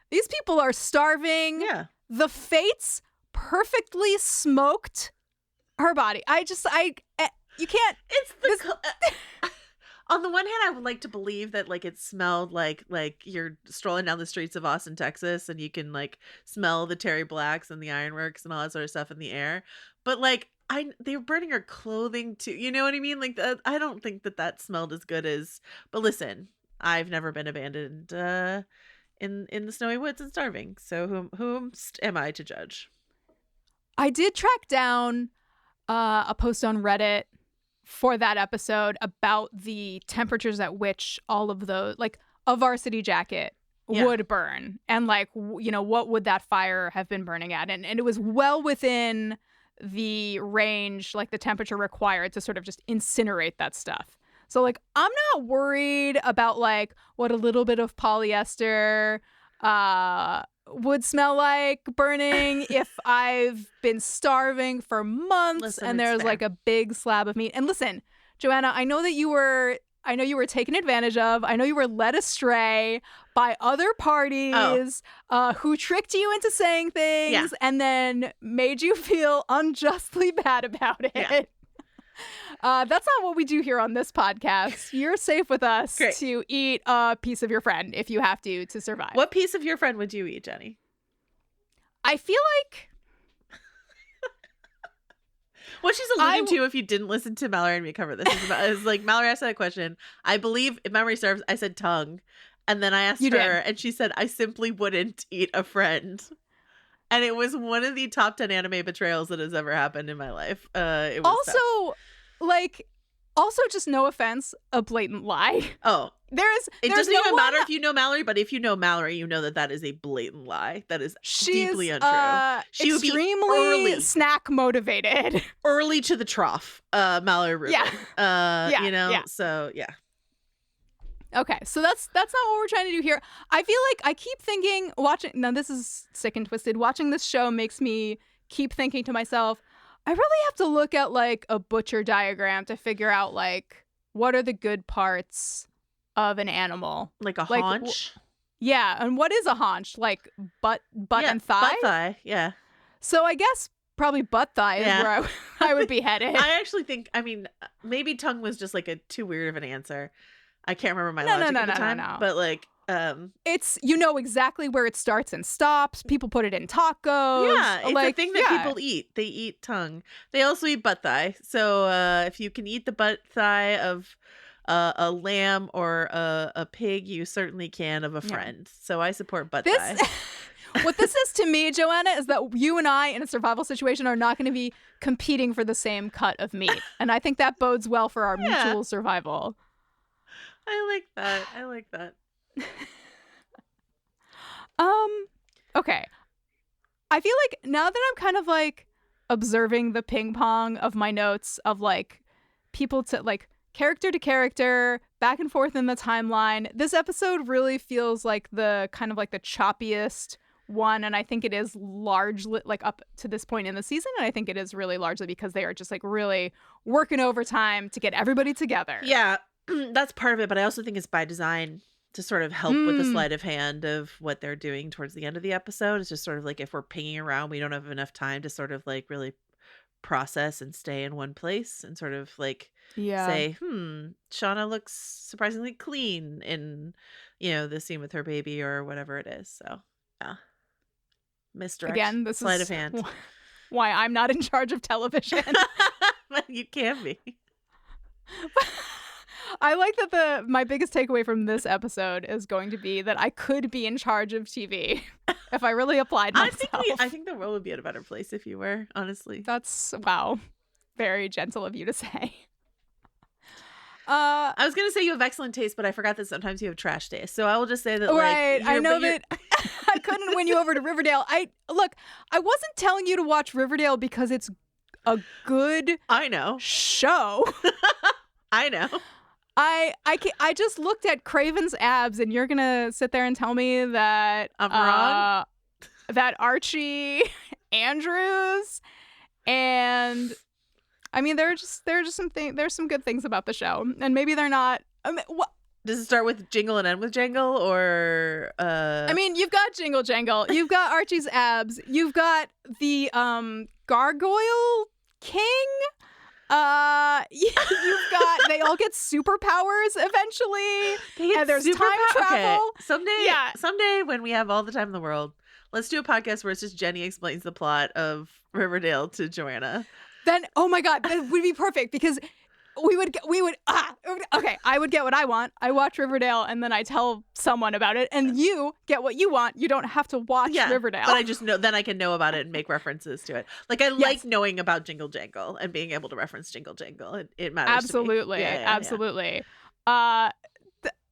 These people are starving. Yeah. The Fates perfectly smoked her body. You can't. It's on the one hand, I would like to believe that like it smelled like you're strolling down the streets of Austin, Texas, and you can like smell the Terry Blacks and the ironworks and all that sort of stuff in the air. But like they were burning her clothing too. You know what I mean? Like I don't think that smelled as good as. But listen, I've never been abandoned in the snowy woods and starving. So whom am I to judge? I did track down a post on Reddit for that episode about the temperatures at which all of those, like a varsity jacket would burn, and like what would that fire have been burning at, and it was well within the range, like the temperature required to sort of just incinerate that stuff. So like I'm not worried about like what a little bit of polyester would smell like burning if I've been starving for months and there's like a big slab of meat. And listen, Joanna, I know you were taken advantage of. I know you were led astray by other parties who tricked you into saying things and then made you feel unjustly bad about it. Yeah. That's not what we do here on this podcast. You're safe with us to eat a piece of your friend if you have to survive. What piece of your friend would you eat, Jenny? I feel like what she's alluding to, if you didn't listen to Mallory and me cover this, is like Mallory asked that question. I believe, if memory serves, I said tongue. And then I asked her, and she said, I simply wouldn't eat a friend. And it was one of the top 10 anime betrayals that has ever happened in my life. It was also, just no offense, a blatant lie. Oh. It doesn't no even matter if you know Mallory, but if you know Mallory, you know that is a blatant lie. That is deeply untrue. She extremely would be snack motivated. Early to the trough, Mallory Rubin. So yeah. Okay, so that's not what we're trying to do here. I feel like I keep thinking, now this is sick and twisted, watching this show makes me keep thinking to myself, I really have to look at like a butcher diagram to figure out like what are the good parts of an animal. Like a haunch? Yeah, and what is a haunch? Like butt and thigh? Butt thigh, yeah. So I guess probably butt thigh is where I would be headed. I actually think, maybe tongue was just like a too weird of an answer. I can't remember my logic at the time, but like, it's exactly where it starts and stops. People put it in tacos. Yeah, it's a thing that people eat. They eat tongue. They also eat butt thigh. So if you can eat the butt thigh of a lamb or a pig, you certainly can of a friend. So I support butt thigh. What this is to me, Joanna, is that you and I in a survival situation are not going to be competing for the same cut of meat, and I think that bodes well for our mutual survival. I like that. Okay. I feel like now that I'm kind of like observing the ping pong of my notes of like people to like character to character, back and forth in the timeline, this episode really feels like the kind of like the choppiest one, and I think it is largely like up to this point in the season, and I think it is really largely because they are just like really working overtime to get everybody together. Yeah. That's part of it, but I also think it's by design to sort of help with the sleight of hand of what they're doing towards the end of the episode. It's just sort of like if we're pinging around, we don't have enough time to sort of like really process and stay in one place and sort of like say, Shauna looks surprisingly clean in, the scene with her baby or whatever it is. So, yeah. Misdirect. Again, this sleight of hand. Why I'm not in charge of television. You can be. I like that my biggest takeaway from this episode is going to be that I could be in charge of TV if I really applied myself. I think the world would be at a better place if you were, honestly. That's, wow, very gentle of you to say. I was going to say you have excellent taste, but I forgot that sometimes you have trash taste. So I will just say that, right, I know that I couldn't win you over to Riverdale. I wasn't telling you to watch Riverdale because it's a good show. I know. I just looked at Craven's abs, and you're gonna sit there and tell me that I'm wrong? That Archie Andrews, and I mean there's some good things about the show, and maybe they're not. Does it start with Jingle and end with Jangle, or? I mean, you've got Jingle Jangle, you've got Archie's abs, you've got the Gargoyle King. You've got, they all get superpowers eventually. And there's time travel. Okay. Someday when we have all the time in the world, let's do a podcast where it's just Jenny explains the plot of Riverdale to Joanna. Then, oh my God, that would be perfect because I would get what I want. I watch Riverdale and then I tell someone about it, and you get what you want. You don't have to watch Riverdale. But I just know, then I can know about it and make references to it. Like I like knowing about Jingle Jangle and being able to reference Jingle Jangle. It matters. Absolutely. To me. Absolutely.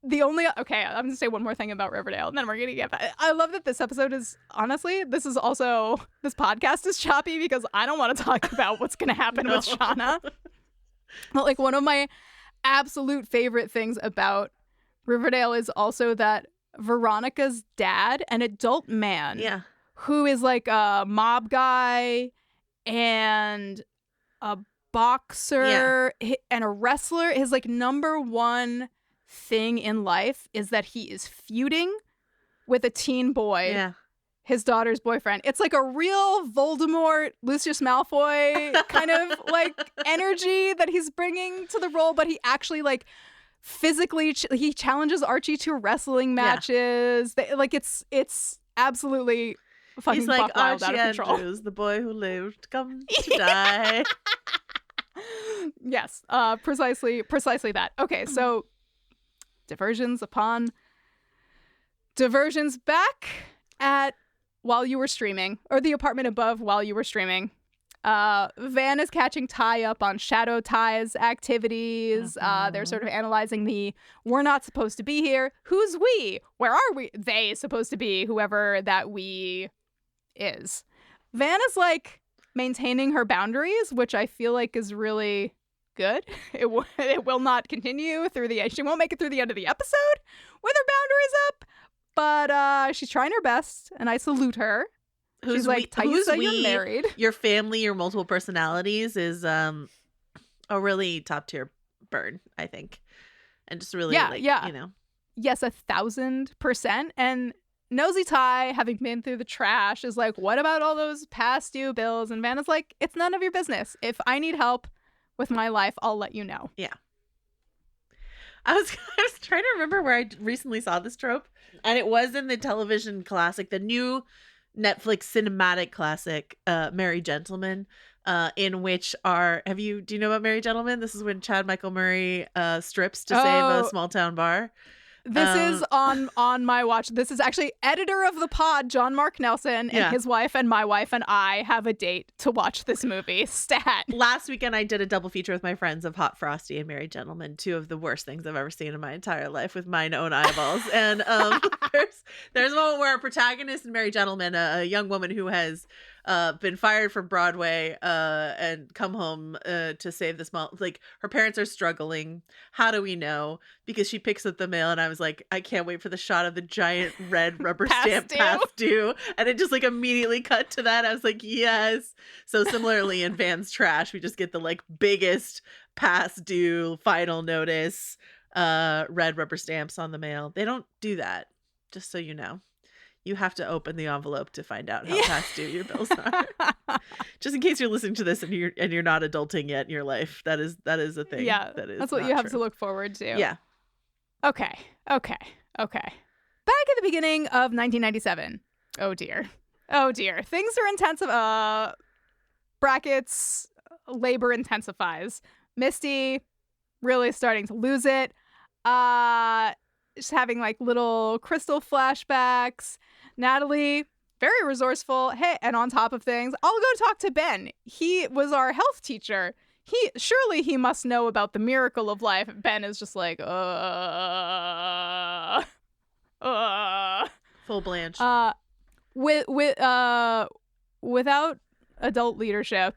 Okay, I'm going to say one more thing about Riverdale, and then we're going to get back. I love that this episode is, honestly, this podcast is choppy because I don't want to talk about what's going to happen with Shauna. But like one of my absolute favorite things about Riverdale is also that Veronica's dad, an adult man, who is like a mob guy and a boxer and a wrestler, his like number one thing in life is that he is feuding with a teen boy, his daughter's boyfriend. It's like a real Voldemort, Lucius Malfoy kind of like energy that he's bringing to the role, but he actually like physically he challenges Archie to wrestling matches. Like it's absolutely fucking he's like wild, Archie out of control. Andrews, the boy who lived come to die. Yes, precisely that. Okay, so diversions upon diversions. Back at while you were streaming, or the apartment above while you were streaming, Van is catching Ty up on Shadow Ty's activities. They're sort of analyzing the we're not supposed to be here. Who's we? Where are we? They supposed to be, whoever that we is. Van is like maintaining her boundaries, which I feel like is really good. It will not continue through she won't make it through the end of the episode with her boundaries up, but she's trying her best, and I salute her. She's like, Taisa, you're married. Your family, your multiple personalities is a really top tier burn, I think. And just really, you know. Yes, 1,000%. And Nosy Ty, having been through the trash, is like, what about all those past due bills? And Vanna's like, it's none of your business. If I need help with my life, I'll let you know. Yeah. I was trying to remember where I recently saw this trope. And it was in the television classic, the new Netflix cinematic classic, Merry Gentlemen, in which do you know about Merry Gentlemen? This is when Chad Michael Murray strips to save a small town bar. This is on my watch. This is actually editor of the pod, John Mark Nelson, and his wife and my wife and I have a date to watch this movie. Stat. Last weekend, I did a double feature with my friends of Hot Frosty and Merry Gentlemen, two of the worst things I've ever seen in my entire life with mine own eyeballs. And there's a moment where our protagonist in Merry Gentlemen, a young woman who has been fired from Broadway and come home to save the small, like her parents are struggling. How do we know? Because she picks up the mail, and I was like, I can't wait for the shot of the giant red rubber stamp past due, and it just like immediately cut to that. I was like, yes. So similarly in Van's Trash, we just get the like biggest past due final notice red rubber stamps on the mail. They don't do that, just so you know. You have to open the envelope to find out how past due your bills are. Just in case you're listening to this and you're not adulting yet in your life, that is a thing. Yeah, that's what you have to look forward to. Yeah. Okay. Back at the beginning of 1997. Oh dear. Things are intensive. Brackets. Labor intensifies. Misty really starting to lose it. Just having like little crystal flashbacks. Natalie, very resourceful. Hey, and on top of things, I'll go talk to Ben. He was our health teacher. Surely he must know about the miracle of life. Ben is just like, full Blanche. Without adult leadership,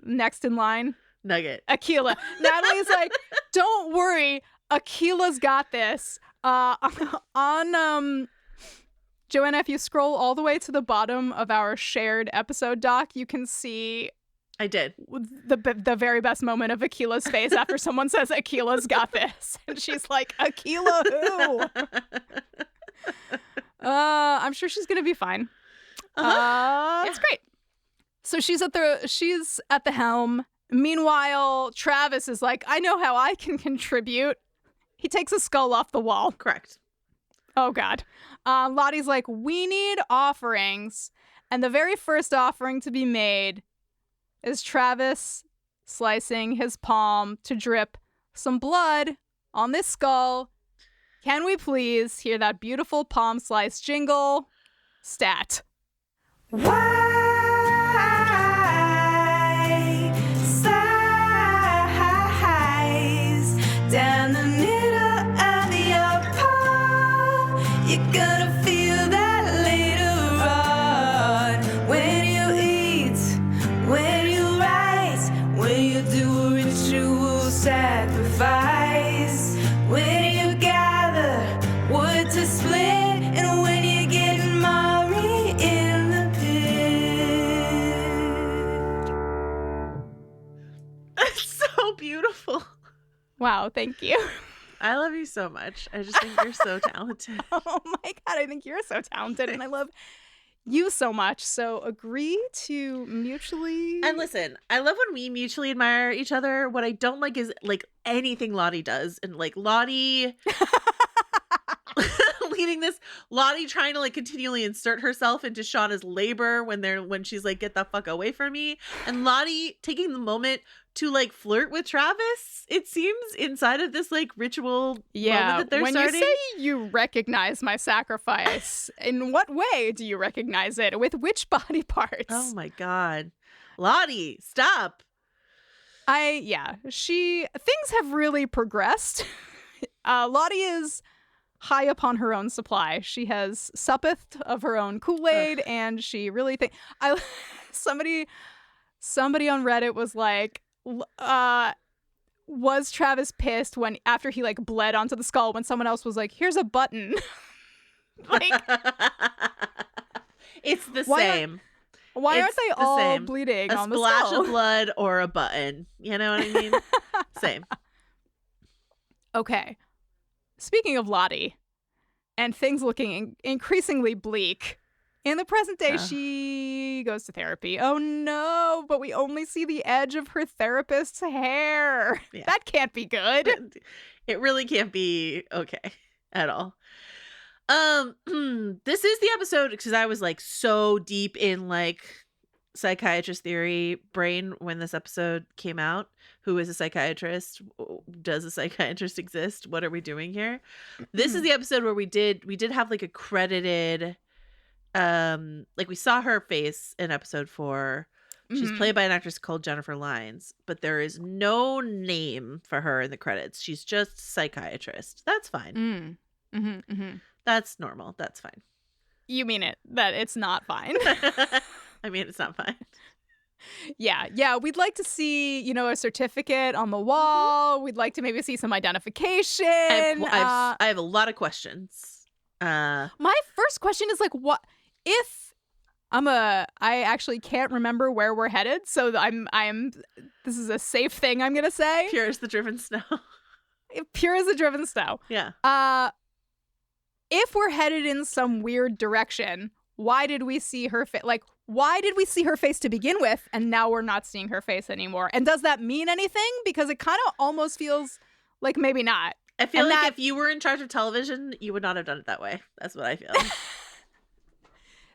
next in line, Nugget. Akilah. Natalie's like, don't worry, Akilah's got this. On Joanna, if you scroll all the way to the bottom of our shared episode doc, you can see I did the very best moment of Akilah's face after someone says Akilah's got this, and she's like, Akilah who? I'm sure she's gonna be fine. It's great. So she's at the helm. Meanwhile, Travis is like, I know how I can contribute. He takes a skull off the wall. Correct. Oh, God. Lottie's like, we need offerings. And the very first offering to be made is Travis slicing his palm to drip some blood on this skull. Can we please hear that beautiful palm slice jingle? Stat. Down the middle of the apartment. Wow, thank you. I love you so much. I just think you're so talented. Oh my God, I think you're so talented and I love you so much. So agree to mutually. And listen, I love when we mutually admire each other. What I don't like is like anything Lottie does. And like Lottie leading this, Lottie trying to like continually insert herself into Shauna's labor when she's like, get the fuck away from me. And Lottie taking the moment to like flirt with Travis, it seems, inside of this like ritual moment that they're starting. When you say you recognize my sacrifice, in what way do you recognize it? With which body parts? Oh my God. Lottie, stop. Things have really progressed. Lottie is high upon her own supply. She has suppeth of her own Kool-Aid, and she really somebody on Reddit was like, was Travis pissed after he like bled onto the skull when someone else was like, here's a button? Like, it's the same. Why aren't they all bleeding on the skull? A splash of blood or a button. You know what I mean? Same. Okay. Speaking of Lottie and things looking increasingly bleak, in the present day, she goes to therapy. Oh no, but we only see the edge of her therapist's hair. Yeah. That can't be good. It really can't be okay at all. This is the episode because I was like so deep in like psychiatrist theory brain when this episode came out. Who is a psychiatrist? Does a psychiatrist exist? What are we doing here? This is the episode where we did have like a credited, like we saw her face in episode 4. She's played by an actress called Jennifer Lyons, but there is no name for her in the credits. She's just psychiatrist. That's fine. That's normal. That's fine. You mean that it's not fine? I mean, it's not fine. Yeah. We'd like to see, a certificate on the wall. We'd like to maybe see some identification. I have a lot of questions. My first question is like, what if I actually can't remember where we're headed, so this is a safe thing I'm gonna say. Pure as the driven snow. Pure as the driven snow. Yeah. If we're headed in some weird direction, why did we see her face? Like, why did we see her face to begin with, and now we're not seeing her face anymore? And does that mean anything? Because it kind of almost feels like maybe not. I feel like if you were in charge of television, you would not have done it that way. That's what I feel.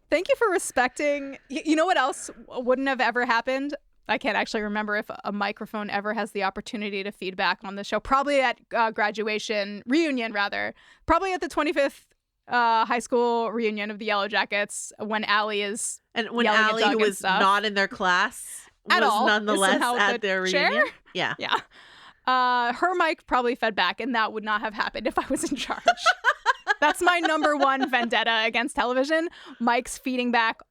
Thank you for respecting. You know what else wouldn't have ever happened? I can't actually remember if a microphone ever has the opportunity to feedback on the show. Probably at reunion, probably at the 25th high school reunion of the Yellowjackets when Allie is when Allie, who was not in their class, at was all, nonetheless at their reunion. Yeah. Her mic probably fed back, and that would not have happened if I was in charge. That's my number one vendetta against television. Mics feeding back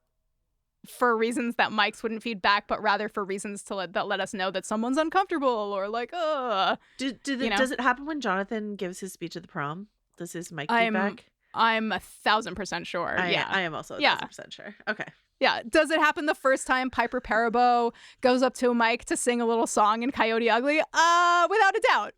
for reasons that mics wouldn't feed back, but rather for reasons that let us know that someone's uncomfortable or like, Does it happen when Jonathan gives his speech at the prom? Does his mic feedback? I'm 1,000% sure. I am also 1,000% sure. Okay. Yeah. Does it happen the first time Piper Parabo goes up to a mic to sing a little song in Coyote Ugly? Without a doubt.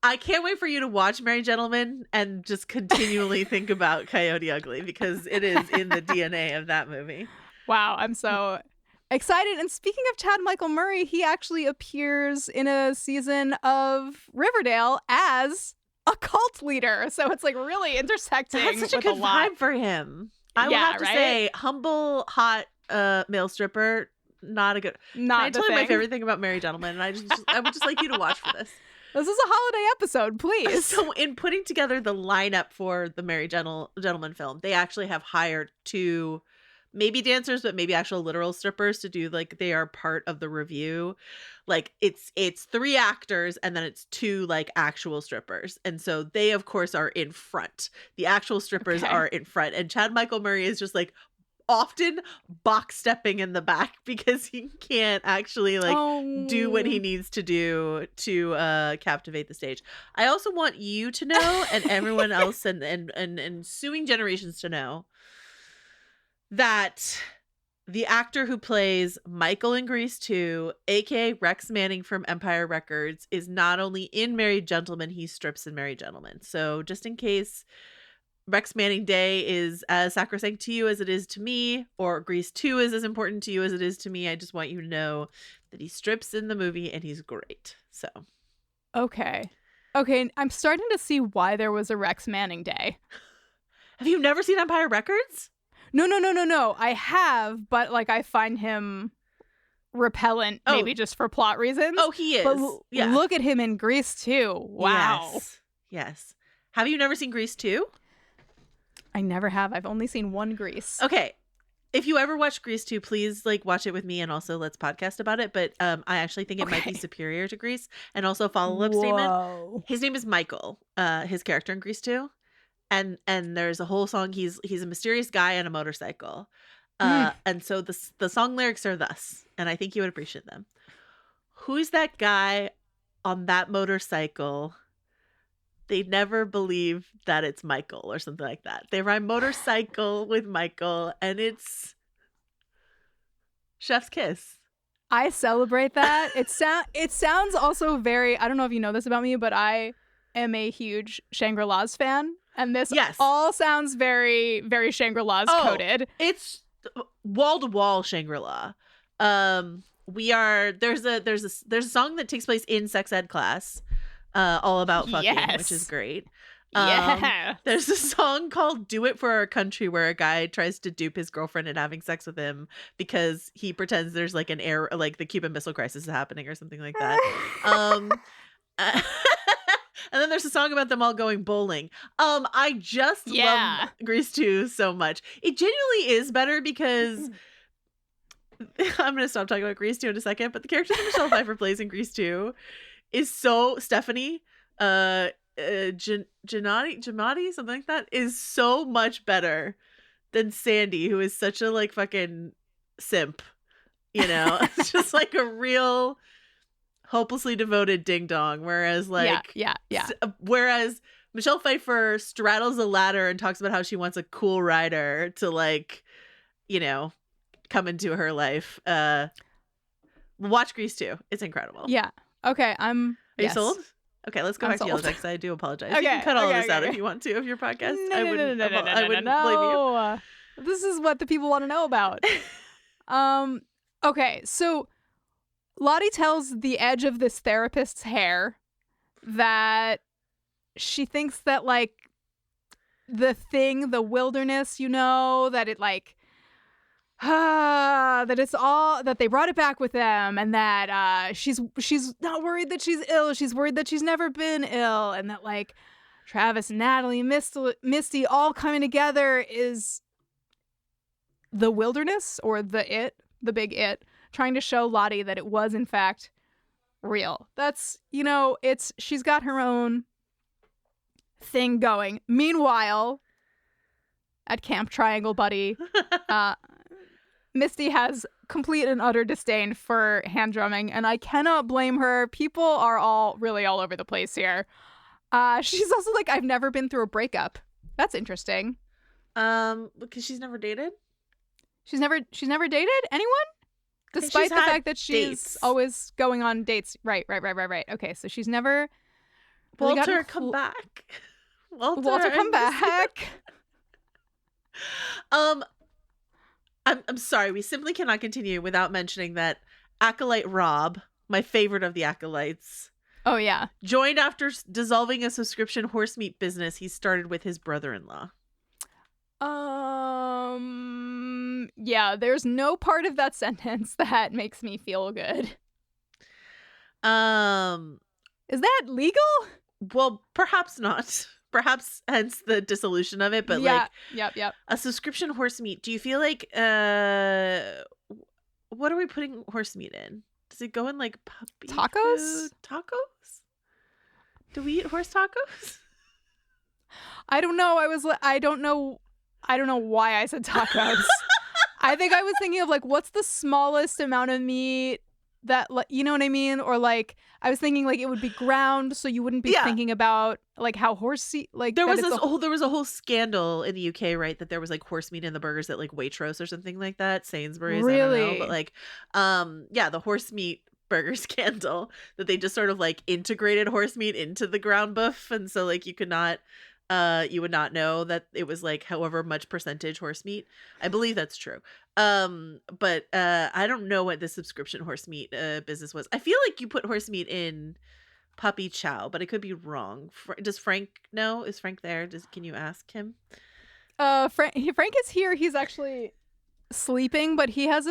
I can't wait for you to watch Merry Gentlemen and just continually think about Coyote Ugly because it is in the DNA of that movie. Wow, I'm so excited. And speaking of Chad Michael Murray, he actually appears in a season of Riverdale as a cult leader. So it's like really intersecting. That's such a good vibe for him. I will have to say, humble, hot male stripper, not a good. Can I tell you my favorite thing about Merry Gentlemen? And I would just like you to watch for this. This is a holiday episode, please. So in putting together the lineup for the Merry Gentleman film, they actually have hired 2 maybe dancers, but maybe actual literal strippers to do, like, they are part of the review. Like, it's 3 actors and then it's 2 like actual strippers. And so they of course are in front. The actual strippers are in front. And Chad Michael Murray is just like often box stepping in the back because he can't actually do what he needs to do to captivate the stage. I also want you to know, and everyone else and ensuing generations to know, that the actor who plays Michael in Grease 2, aka Rex Manning from Empire Records, is not only in Married Gentlemen, he strips in Married Gentlemen. So just in case Rex Manning Day is as sacrosanct to you as it is to me, or Grease 2 is as important to you as it is to me, I just want you to know that he strips in the movie and he's great. So. Okay, I'm starting to see why there was a Rex Manning Day. Have you never seen Empire Records? No. I have, but like I find him repellent, maybe just for plot reasons. Oh, he is. But yeah. Look at him in Grease 2. Wow. Yes. Have you never seen Grease 2? I never have. I've only seen one Grease. Okay. If you ever watch Grease 2, please like watch it with me and also let's podcast about it. But I actually think it might be superior to Grease. And also follow-up statement. His name is Michael, his character in Grease 2. And there's a whole song. He's a mysterious guy on a motorcycle. And so the song lyrics are thus, and I think you would appreciate them. Who's that guy on that motorcycle? They never believe that it's Michael or something like that. They rhyme motorcycle with Michael, and it's Chef's Kiss. I celebrate that. It sounds also very, I don't know if you know this about me, but I am a huge Shangri-La's fan. And this all sounds very, very Shangri-La's coded. It's wall to wall Shangri-La. There's a song that takes place in sex ed class, all about fucking, which is great. There's a song called "Do It for Our Country" where a guy tries to dupe his girlfriend into having sex with him because he pretends there's like an air, like the Cuban Missile Crisis is happening or something like that. And then there's a song about them all going bowling. I just love Grease 2 so much. It genuinely is better because I'm going to stop talking about Grease 2 in a second, but the character that Michelle Pfeiffer plays in Grease 2 is so Stephanie, Giamatti, something like that, is so much better than Sandy, who is such a like fucking simp, you know? It's just like a real hopelessly devoted ding dong, whereas like whereas Michelle Pfeiffer straddles a ladder and talks about how she wants a cool rider to like, you know, come into her life. Watch Grease 2. It's incredible. Yeah. Okay. Are you sold? Okay, let's go back to Yellowjackets. I do apologize. You can cut all this out if you want to of your podcast. I wouldn't blame you. This is what the people want to know about. Okay, so Lottie tells the edge of this therapist's hair that she thinks that, like, the wilderness, you know, that it, like, that it's all, that they brought it back with them, and that she's not worried that she's ill. She's worried that she's never been ill, and that, like, Travis, Natalie, Misty all coming together is the wilderness, or the big it, trying to show Lottie that it was in fact real. That's, you know, she's got her own thing going. Meanwhile, at Camp Triangle Buddy, Misty has complete and utter disdain for hand drumming, and I cannot blame her. People are all really all over the place here. She's also like, I've never been through a breakup. That's interesting. Because she's never dated? She's never dated anyone? Despite the fact that she's always going on dates. Right. Okay, so she's never really Walter, come back. Walter, come back. I'm sorry, we simply cannot continue without mentioning that Acolyte Rob, my favorite of the Acolytes. Oh, yeah. Joined after dissolving a subscription horse meat business he started with his brother-in-law. Yeah, there's no part of that sentence that makes me feel good. Is that legal? Well, perhaps not. Perhaps hence the dissolution of it, but yep. A subscription horse meat. Do you feel like what are we putting horse meat in? Does it go in like puppy tacos? Food? Tacos? Do we eat horse tacos? I don't know. I don't know why I said tacos. I think I was thinking of like, what's the smallest amount of meat that, you know what I mean? Or like, I was thinking like it would be ground, so you wouldn't be thinking about like how horse like there was there was a whole scandal in the UK, right? That there was like horse meat in the burgers at like Waitrose or something like that. Sainsbury's, really? I don't know, but like, the horse meat burger scandal that they just sort of like integrated horse meat into the ground beef, and so like you would not know that it was like however much percentage horse meat. I believe that's true. But I don't know what the subscription horse meat business was. I feel like you put horse meat in puppy chow, but I could be wrong. Does Frank know? Is Frank there? Can you ask him? Frank is here. He's actually sleeping, but he has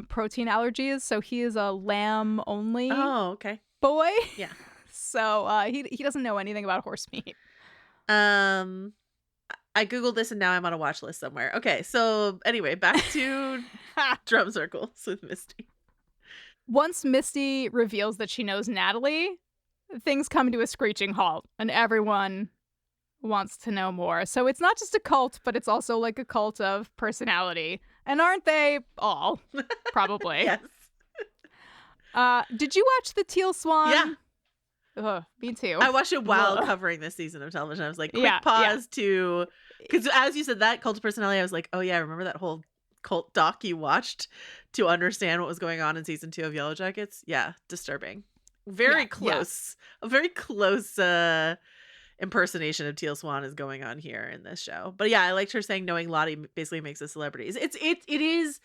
protein allergies, so he is a lamb only. Oh, okay. Boy. Yeah. So he doesn't know anything about horse meat. I googled this and now I'm on a watch list somewhere. Okay, so anyway, back to drum circles with Misty. Once Misty reveals that she knows Natalie, things come to a screeching halt, and everyone wants to know more. So it's not just a cult, but it's also like a cult of personality. And aren't they all? Probably. Yes. Did you watch The Teal Swan? Yeah. Ugh, me too. I watched it while covering this season of television. I was like, quick pause to, because as you said, that cult of personality, I was like, oh yeah, I remember that whole cult doc you watched to understand what was going on in season 2 of Yellowjackets. Yeah, disturbing. Very close. A very close impersonation of Teal Swan is going on here in this show. But yeah, I liked her saying knowing Lottie basically makes us celebrities. It is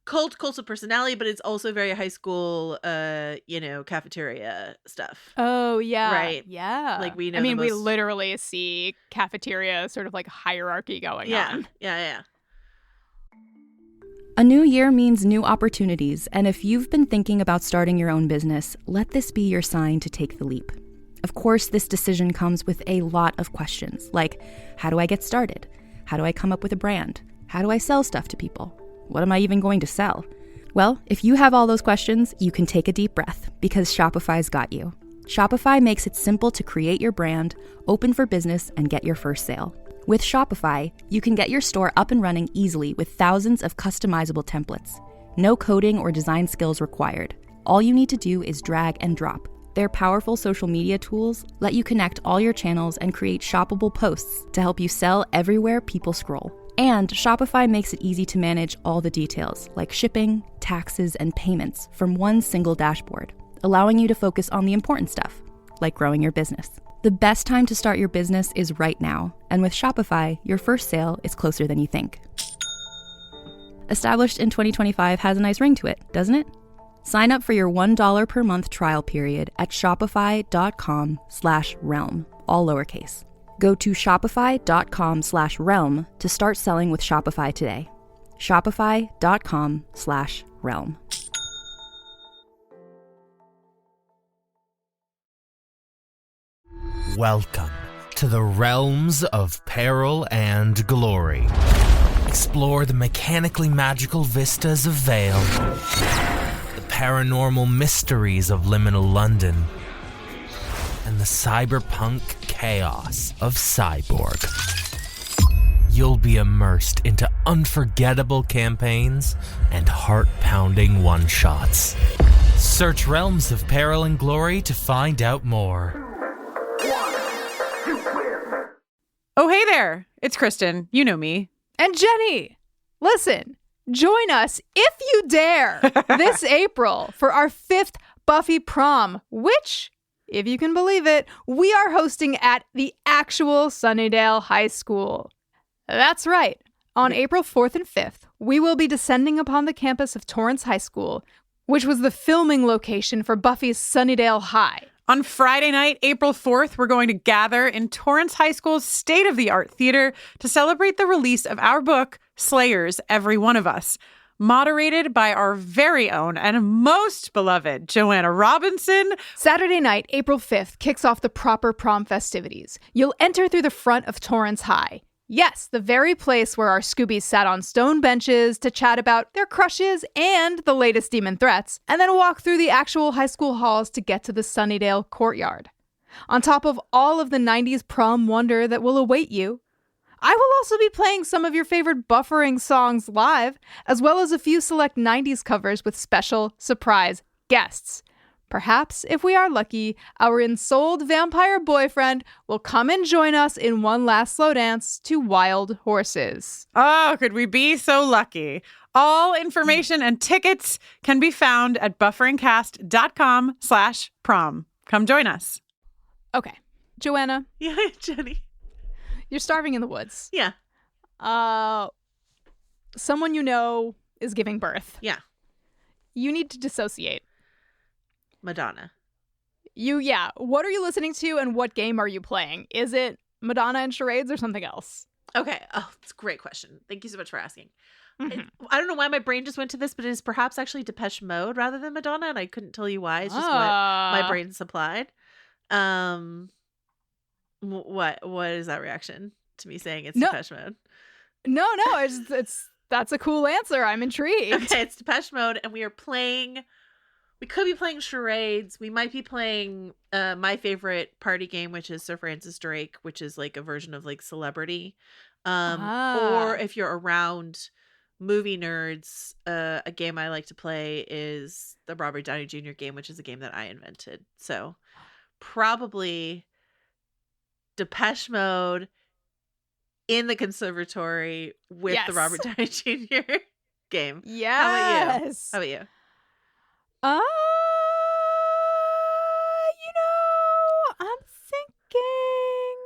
cult of personality, but it's also very high school cafeteria stuff. Oh yeah. Right. Yeah. Like we know. I mean, we literally see cafeteria sort of like hierarchy going on. Yeah. A new year means new opportunities, and if you've been thinking about starting your own business, let this be your sign to take the leap. Of course, this decision comes with a lot of questions, like, how do I get started? How do I come up with a brand? How do I sell stuff to people? What am I even going to sell? Well, if you have all those questions, you can take a deep breath, because Shopify's got you. Shopify makes it simple to create your brand, open for business, and get your first sale. With Shopify, you can get your store up and running easily with thousands of customizable templates. No coding or design skills required. All you need to do is drag and drop. Their powerful social media tools let you connect all your channels and create shoppable posts to help you sell everywhere people scroll. And Shopify makes it easy to manage all the details, like shipping, taxes, and payments from one single dashboard, allowing you to focus on the important stuff, like growing your business. The best time to start your business is right now, and with Shopify, your first sale is closer than you think. Established in 2025 has a nice ring to it, doesn't it? Sign up for your $1 per month trial period at shopify.com/realm, all lowercase. Go to shopify.com/realm to start selling with Shopify today. Shopify.com/realm. Welcome to the realms of peril and glory. Explore the mechanically magical vistas of Vale, the paranormal mysteries of liminal London, and the cyberpunk chaos of Cyborg. You'll be immersed into unforgettable campaigns and heart-pounding one-shots. Search Realms of Peril and Glory to find out more. Oh, hey there. It's Kristin. You know me. And Jenny. Listen, join us, if you dare, this April for our 5th Buffy prom, which, if you can believe it, we are hosting at the actual Sunnydale High School. That's right. On April 4th and 5th, we will be descending upon the campus of Torrance High School, which was the filming location for Buffy's Sunnydale High. On Friday night, April 4th, we're going to gather in Torrance High School's state-of-the-art theater to celebrate the release of our book, Slayers, Every One of Us, moderated by our very own and most beloved Joanna Robinson. Saturday night, April 5th, kicks off the proper prom festivities. You'll enter through the front of Torrance High. Yes, the very place where our Scoobies sat on stone benches to chat about their crushes and the latest demon threats, and then walk through the actual high school halls to get to the Sunnydale courtyard. On top of all of the 90s prom wonder that will await you, I will also be playing some of your favorite buffering songs live, as well as a few select 90s covers with special surprise guests. Perhaps, if we are lucky, our ensouled vampire boyfriend will come and join us in one last slow dance to Wild Horses. Oh, could we be so lucky? All information and tickets can be found at bufferingcast.com/prom. Come join us. Okay. Joanna. Yeah, Jenny. You're starving in the woods. Yeah. Someone you know is giving birth. Yeah. You need to dissociate. Madonna. What are you listening to and what game are you playing? Is it Madonna and charades or something else? Okay. Oh, it's a great question. Thank you so much for asking. Mm-hmm. I don't know why my brain just went to this, but it is perhaps actually Depeche Mode rather than Madonna, and I couldn't tell you why. It's just what my brain supplied. What is that reaction to me saying it's Depeche Mode? No, that's a cool answer. I'm intrigued. Okay, it's Depeche Mode, and we could be playing charades. We might be playing my favorite party game, which is Sir Francis Drake, which is like a version of like Celebrity. Or if you're around movie nerds, a game I like to play is the Robert Downey Jr. game, which is a game that I invented. So probably Depeche Mode in the conservatory with the Robert Downey Jr. game. Yes. How about you? I'm thinking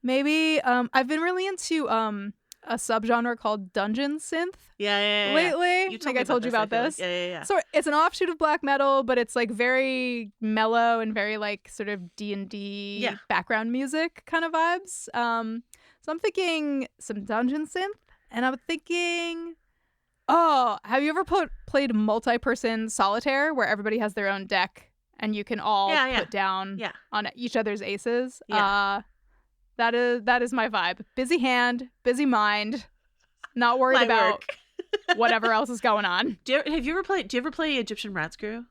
maybe I've been really into a subgenre called dungeon synth. Yeah. Lately, I told you about this. Yeah. So it's an offshoot of black metal, but it's like very mellow and very like sort of D&D background music kind of vibes. So I'm thinking some dungeon synth, and I'm thinking, have you ever played multi-person solitaire where everybody has their own deck and you can all put down on each other's aces? Yeah. That is my vibe. Busy hand, busy mind, not worried about whatever else is going on. Do you ever play Egyptian Rat Screw?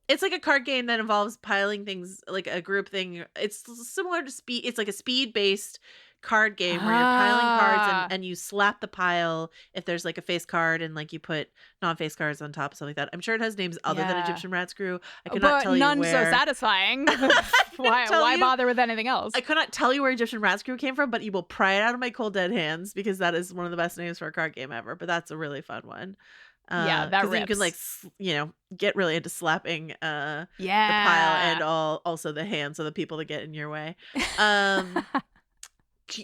It's like a card game that involves piling things, like a group thing. It's similar to Speed. It's like a speed-based card game where you're piling cards and you slap the pile if there's like a face card, and like you put non-face cards on top of something like that. I'm sure it has names other than Egyptian Rat Screw. I could not tell you where. None so satisfying. Why bother with anything else? I could not tell you where Egyptian Rat Screw came from, but you will pry it out of my cold dead hands because that is one of the best names for a card game ever. But that's a really fun one. That rips. You can like get really into slapping the pile and also the hands of the people that get in your way.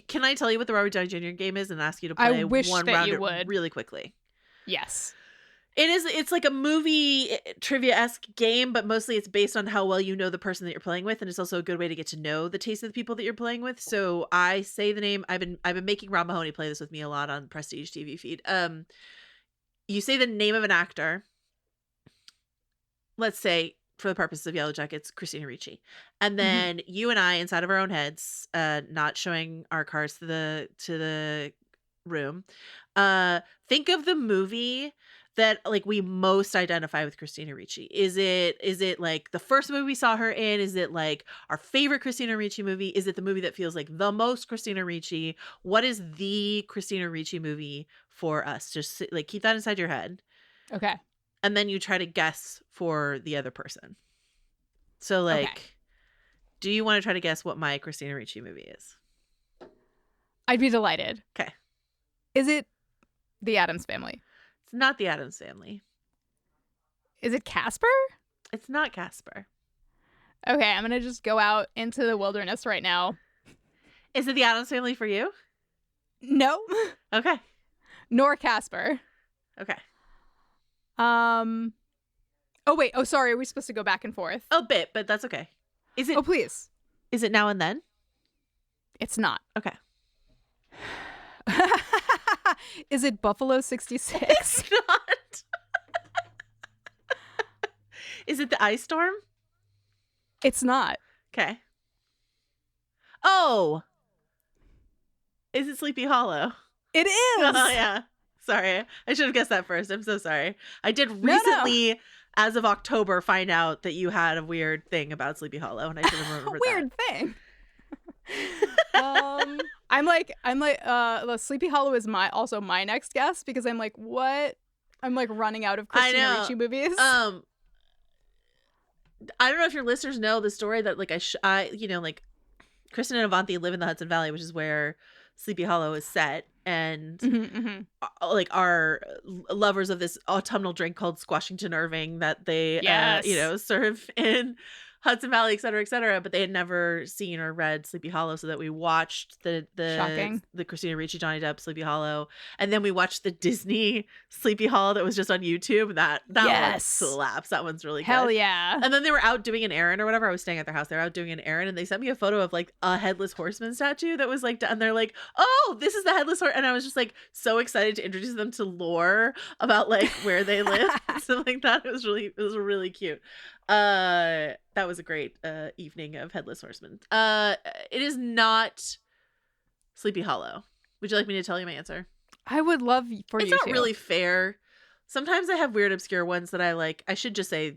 Can I tell you what the Robert Downey Jr. game is and ask you to play one round really quickly? Yes. It's like a movie trivia-esque game, but mostly it's based on how well you know the person that you're playing with, and it's also a good way to get to know the taste of the people that you're playing with. So I say the name. I've been making Rob Mahoney play this with me a lot on Prestige TV feed. You say the name of an actor. Let's say, for the purposes of Yellowjackets, Christina Ricci. And then you and I, inside of our own heads, not showing our cards to the room, think of the movie that like we most identify with Christina Ricci. Is it like the first movie we saw her in? Is it like our favorite Christina Ricci movie? Is it the movie that feels like the most Christina Ricci? What is the Christina Ricci movie for us? Just like keep that inside your head. Okay. And then you try to guess for the other person. So like, do you want to try to guess what my Christina Ricci movie is? I'd be delighted. Okay. Is it The Addams Family? It's not The Addams Family. Is it Casper? It's not Casper. Okay, I'm going to just go out into the wilderness right now. Is it The Addams Family for you? No. Okay. Nor Casper. Okay. Oh, wait. Oh, sorry. Are we supposed to go back and forth? A bit, but that's okay. Is it? Oh, please. Is it Now and Then? It's not. Okay. Is it Buffalo 66? It's not. Is it The Ice Storm? It's not. Okay. Oh. Is it Sleepy Hollow? It is. Oh, yeah. Sorry. I should have guessed that first. I'm so sorry. I did recently, as of October, find out that you had a weird thing about Sleepy Hollow, and I should have remembered that. Weird thing. I'm like, the Sleepy Hollow is also my next guess because I'm like, what I'm like running out of Christina Ricci movies. I don't know if your listeners know the story that like I like Kristin and Avanti live in the Hudson Valley, which is where Sleepy Hollow is set, and like are lovers of this autumnal drink called Squashington Irving that they serve in Hudson Valley, et cetera, but they had never seen or read Sleepy Hollow, so that we watched the Christina Ricci, Johnny Depp Sleepy Hollow, and then we watched the Disney Sleepy Hollow that was just on YouTube. That one slaps. That one's really good. Hell yeah. And then they were out doing an errand or whatever. I was staying at their house. They were out doing an errand, and they sent me a photo of like a headless horseman statue that was like, and they're like, "Oh, this is the headless horse," and I was just like so excited to introduce them to lore about like where they live, something like that. It was really cute. That was a great evening of Headless Horseman. It is not Sleepy Hollow. Would you like me to tell you my answer? I would love for you to. It's not really fair. Sometimes I have weird, obscure ones that I like. I should just say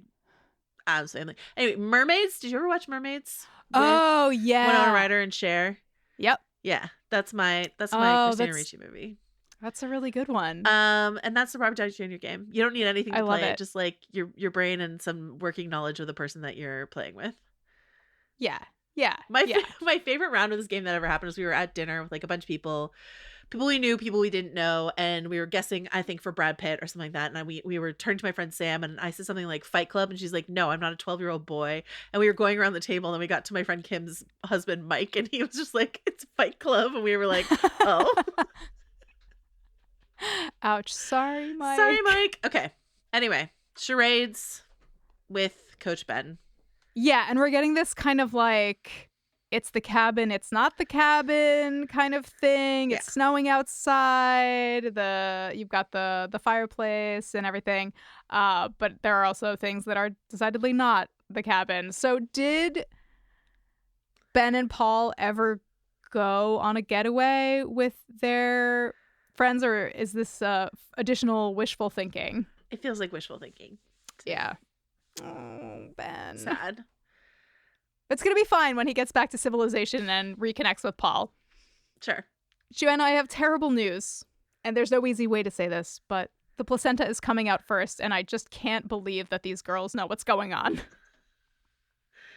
absolutely. Anyway, Mermaids. Did you ever watch Mermaids? Oh yeah. Winona Ryder and Cher. Yep. Yeah, that's my Christina Ricci movie. That's a really good one. And that's the Robert Downey Jr. game. You don't need anything to play it. Just like your brain and some working knowledge of the person that you're playing with. Yeah. My favorite round of this game that ever happened was we were at dinner with like a bunch of people we knew, people we didn't know, and we were guessing, I think, for Brad Pitt or something like that. And we were turned to my friend Sam, and I said something like Fight Club, and she's like, "No, I'm not a 12-year-old boy." And we were going around the table, and then we got to my friend Kim's husband Mike, and he was just like, "It's Fight Club," and we were like, "Oh." Ouch. Sorry, Mike. Okay. Anyway, charades with Coach Ben. Yeah, and we're getting this kind of like, it's the cabin, it's not the cabin kind of thing. Yeah. It's snowing outside. You've got the fireplace and everything. But there are also things that are decidedly not the cabin. So did Ben and Paul ever go on a getaway with their friends, or is this additional wishful thinking? It feels like wishful thinking. Yeah. Oh, Ben. Sad. It's going to be fine when he gets back to civilization and reconnects with Paul. Sure. Joanna, I have terrible news. And there's no easy way to say this, but the placenta is coming out first, and I just can't believe that these girls know what's going on.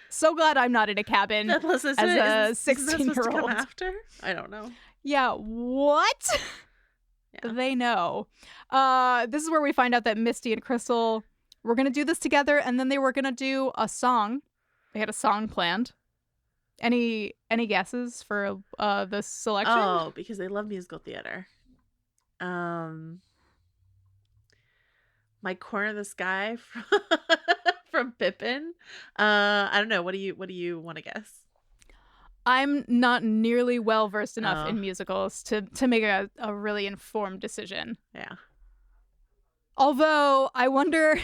So glad I'm not in a cabin as a 16-year-old. Come after? I don't know. Yeah, what? Yeah. They know. This is where we find out that Misty and Crystal were going to do this together, and then they were going to do a song. They had a song planned. Any guesses for the selection? Oh, because they love musical theater. My Corner of the Sky from Pippin. I don't know. What do you want to guess? I'm not nearly well versed enough in musicals to make a really informed decision. Yeah. Although I wonder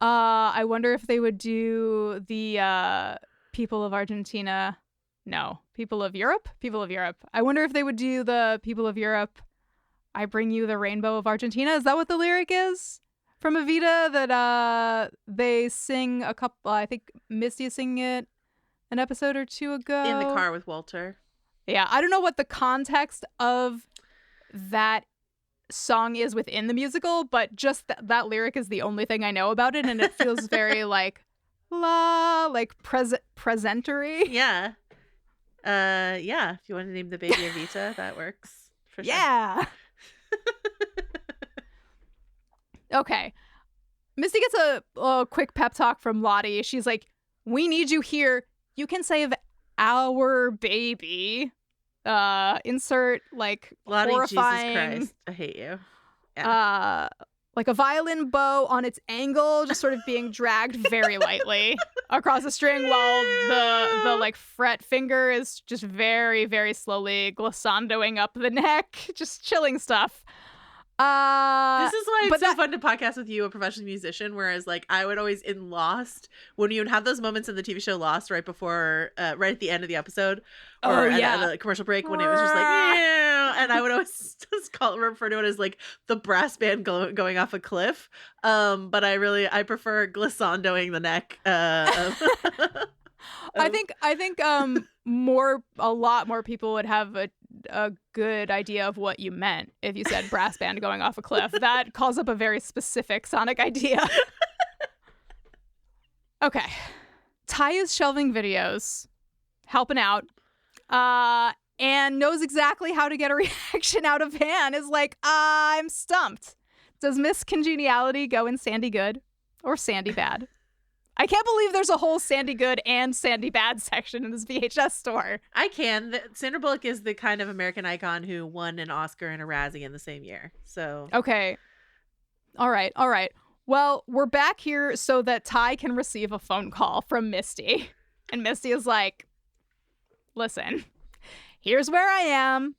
if they would do the People of Argentina. No, People of Europe. People of Europe. I wonder if they would do the People of Europe. I bring you the rainbow of Argentina. Is that what the lyric is from Evita? That they sing a couple. I think Misty is singing it an episode or two ago. In the car with Walter. Yeah, I don't know what the context of that song is within the musical, but just that lyric is the only thing I know about it, and it feels very like presentory. Yeah. Yeah, if you want to name the baby Evita, that works for sure. Yeah. Okay. Misty gets a quick pep talk from Lottie. She's like, "We need you here. You can save our baby." Insert like Lottie, horrifying, Jesus Christ, I hate you. Yeah. Like a violin bow on its angle, just sort of being dragged very lightly across a string, while the like fret finger is just very, very slowly glissandoing up the neck, just chilling stuff. This is why it's so fun to podcast with you, a professional musician, whereas like I would always in Lost, when you would have those moments in the TV show Lost right before right at the end of the episode or at the commercial break when it was just like and I would always just refer to it as like the brass band going off a cliff, but I prefer glissandoing the neck I think a lot more people would have a good idea of what you meant if you said brass band going off a cliff. That calls up a very specific Sonic idea. Okay. Ty is shelving videos, helping out, and knows exactly how to get a reaction out of Van. Is like, I'm stumped. Does Miss Congeniality go in Sandy Good or Sandy Bad? I can't believe there's a whole Sandy Good and Sandy Bad section in this VHS store. I can. Sandra Bullock is the kind of American icon who won an Oscar and a Razzie in the same year. So okay. All right. Well, we're back here so that Ty can receive a phone call from Misty. And Misty is like, listen, here's where I am.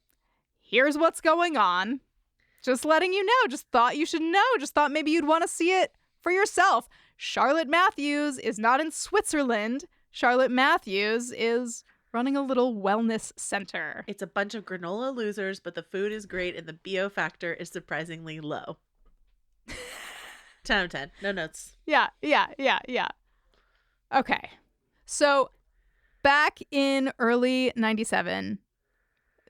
Here's what's going on. Just letting you know. Just thought you should know. Just thought maybe you'd want to see it for yourself. Charlotte Matthews is not in Switzerland. Charlotte Matthews is running a little wellness center. It's a bunch of granola losers, but the food is great and the BO factor is surprisingly low. 10 out of 10. No notes. Yeah. Okay. So back in early 97,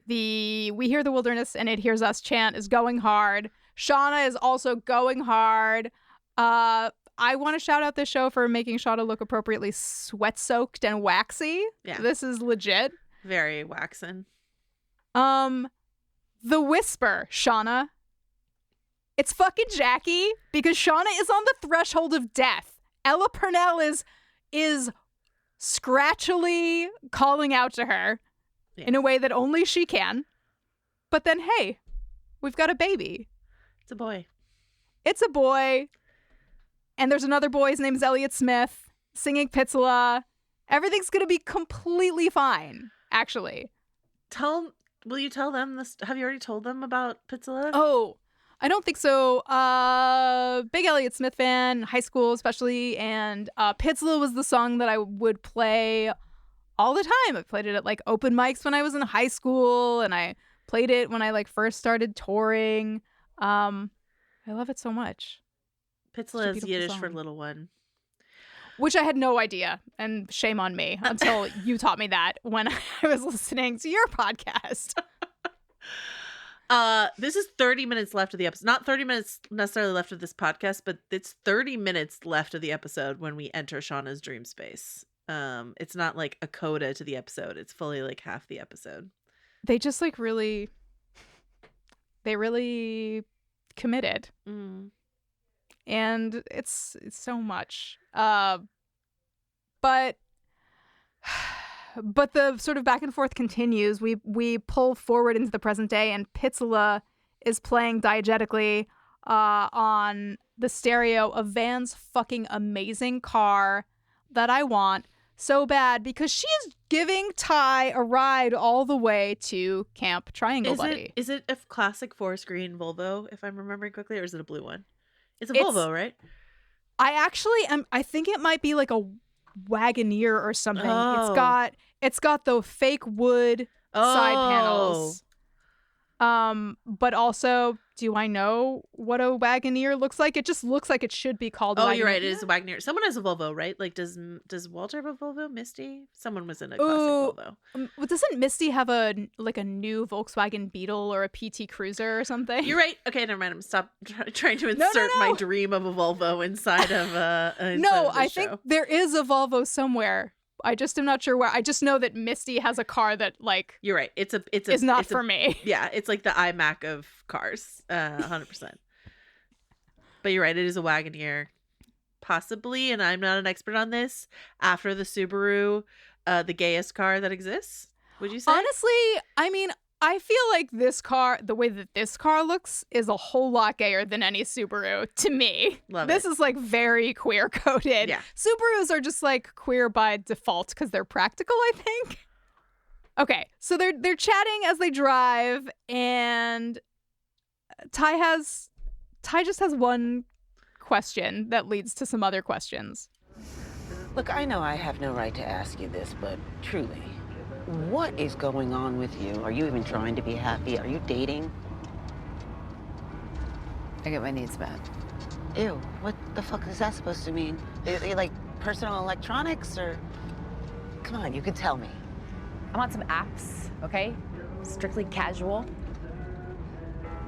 the We Hear the Wilderness and It Hears Us chant is going hard. Shauna is also going hard. I want to shout out this show for making Shauna look appropriately sweat-soaked and waxy. Yeah. This is legit. Very waxen. The Whisper, Shauna. It's fucking Jackie because Shauna is on the threshold of death. Ella Purnell is scratchily calling out to her in a way that only she can. But then, hey, we've got a baby. It's a boy. It's a boy. And there's another boy. His name's Elliott Smith singing Everything's going to be completely fine, actually. Will you tell them this? Have you already told them about Pizzala? Oh, I don't think so. Big Elliott Smith fan, high school especially, and Pizzala was the song that I would play all the time. I played it at like open mics when I was in high school, and I played it when I first started touring. I love it so much. Pizzala is Yiddish for little one. Which I had no idea, and shame on me until you taught me that when I was listening to your podcast. This is 30 minutes left of the episode. Not 30 minutes necessarily left of this podcast, but it's 30 minutes left of the episode when we enter Shauna's dream space. It's not like a coda to the episode. It's fully like half the episode. They just really committed. Mm. And it's so much. But the sort of back and forth continues. We pull forward into the present day, and Pizzala is playing diegetically on the stereo of Van's fucking amazing car that I want so bad because she is giving Ty a ride all the way to Camp Triangle Buddy. Is it a classic forest green Volvo, if I'm remembering correctly, or is it a blue one? It's a Volvo, right? I think it might be like a Wagoneer or something. Oh. It's got the fake wood side panels. But also, do I know what a Wagoneer looks like? It just looks like it should be called a Wagoneer. You're right. It is a Wagoneer. Someone has a Volvo, right? Like, does Walter have a Volvo? Misty? Someone was in a classic Volvo. Doesn't Misty have a new Volkswagen Beetle or a PT Cruiser or something? You're right. Okay, never mind. I'm stop trying to insert my dream of a Volvo inside of I think there is a Volvo somewhere. I just am not sure where. I just know that Misty has a car that You're right. It's not for me. Yeah, it's like the iMac of cars, 100%. But you're right. It is a Wagoneer, possibly, and I'm not an expert on this. After the Subaru, the gayest car that exists. Would you say? Honestly, I mean, I feel like this car, the way that this car looks, is a whole lot gayer than any Subaru to me. This is very queer coded. Yeah. Subarus are just queer by default because they're practical, I think. Okay, so they're chatting as they drive, and Ty just has one question that leads to some other questions. Look, I know I have no right to ask you this, but truly, what is going on with you? Are you even trying to be happy? Are you dating? I get my needs met. Ew, what the fuck is that supposed to mean? Are you like personal electronics or? Come on, you can tell me. I'm on some apps, okay? Strictly casual.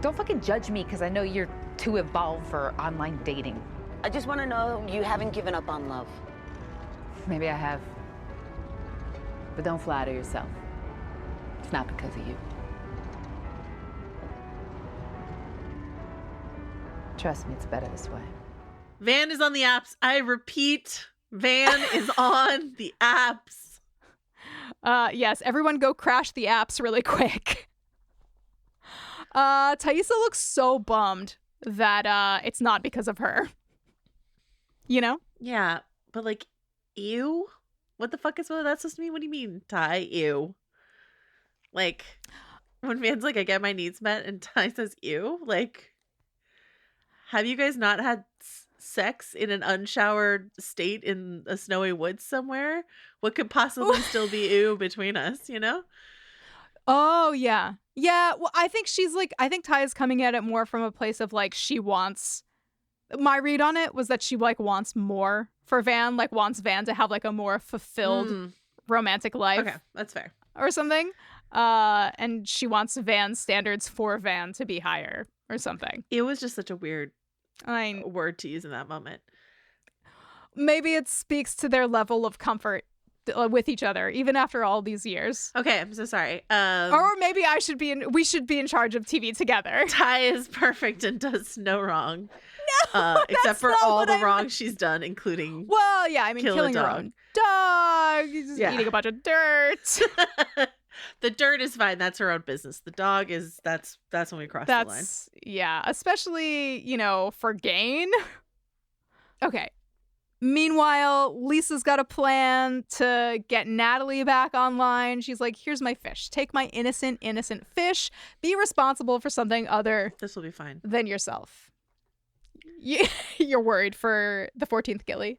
Don't fucking judge me because I know you're too evolved for online dating. I just want to know you haven't given up on love. Maybe I have. But don't flatter yourself. It's not because of you. Trust me, it's better this way. Van is on the apps. I repeat, Van is on the apps. Yes, everyone go crash the apps really quick. Thaisa looks so bummed that it's not because of her. You know? Yeah, but like, ew? What the fuck is that supposed to mean? What do you mean, Ty? Ew. Like, when Van's like, I get my needs met, and Ty says, ew? Like, have you guys not had sex in an unshowered state in a snowy woods somewhere? What could possibly still be ew between us, you know? Oh, yeah. Yeah, well, I think Ty is coming at it more from a place of, like, she wants... My read on it was that she, like, wants more for Van, like, wants Van to have, like, a more fulfilled romantic life. Okay, that's fair. Or something. And she wants Van's standards for Van to be higher or something. It was just such a weird word to use in that moment. Maybe it speaks to their level of comfort with each other, even after all these years. Okay, I'm so sorry. Or maybe we should be in charge of TV together. Ty is perfect and does no wrong. No, except for all the wrong she's done, including killing her own dog, just eating a bunch of dirt. The dirt is fine. That's her own business. The dog is that's when we cross the line. Yeah, especially, for gain. Okay. Meanwhile, Lisa's got a plan to get Natalie back online. She's like, here's my fish. Take my innocent fish. Be responsible for something other this will be fine than yourself. You're worried for the 14th Gilly?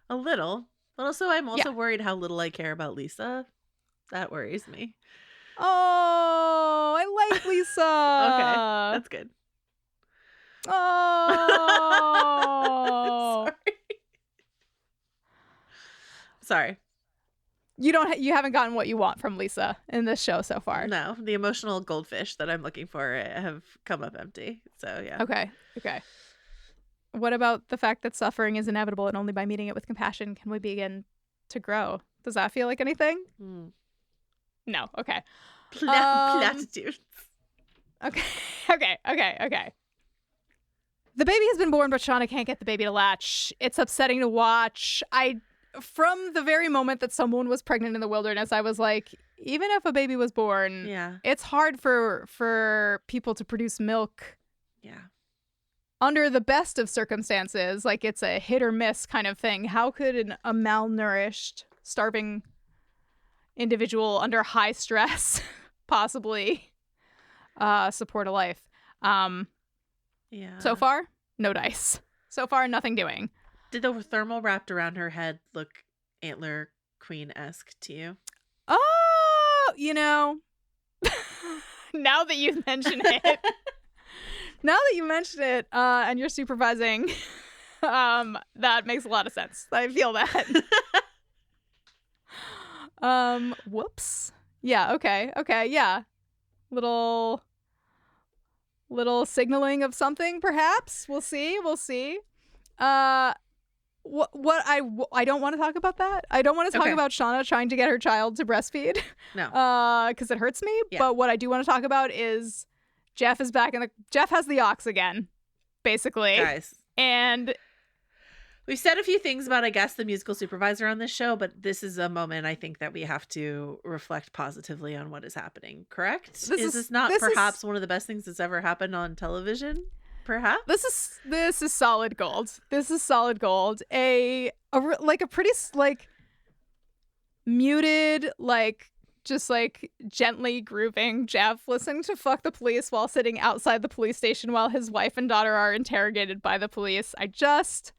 A little. But also, I'm also worried how little I care about Lisa. That worries me. Oh, I like Lisa. Okay, that's good. Oh. Sorry. You haven't gotten what you want from Lisa in this show so far. No, the emotional goldfish that I'm looking for have come up empty. So, yeah. Okay. What about the fact that suffering is inevitable and only by meeting it with compassion can we begin to grow? Does that feel like anything? No. Okay. Platitudes. Okay. The baby has been born, but Shauna can't get the baby to latch. It's upsetting to watch. From the very moment that someone was pregnant in the wilderness, I was like, even if a baby was born, it's hard for people to produce milk. Yeah. Under the best of circumstances, like it's a hit or miss kind of thing. How could a malnourished, starving individual under high stress possibly support a life? So far, no dice. So far, nothing doing. Did the thermal wrapped around her head look Antler Queen-esque to you? Oh, now that you mention it. And you're supervising, that makes a lot of sense. I feel that. Whoops. Yeah, okay, yeah. Little signaling of something, perhaps. We'll see. What I don't want to talk about that. I don't want to talk about Shauna trying to get her child to breastfeed. No. Because it hurts me. Yeah. But what I do want to talk about is Jeff is back Jeff has the ox again, basically. Guys. And we've said a few things about, I guess, the musical supervisor on this show, but this is a moment I think that we have to reflect positively on what is happening, correct? Is this not perhaps one of the best things that's ever happened on television? Perhaps? This is solid gold. A pretty muted, just gently grooving Jeff listening to Fuck the Police while sitting outside the police station while his wife and daughter are interrogated by the police. I just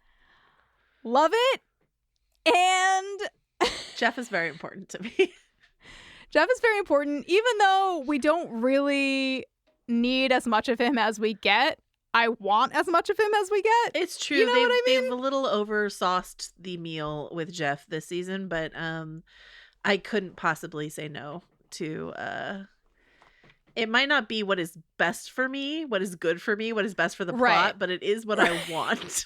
love it. And Jeff is very important to me. Jeff is very important, even though we don't really need as much of him as we get. I want as much of him as we get. It's true. You know what I mean? They've a little oversauced the meal with Jeff this season, but I couldn't possibly say no to it might not be what is best for me, what is good for me, what is best for the plot, Right. but it is what I want.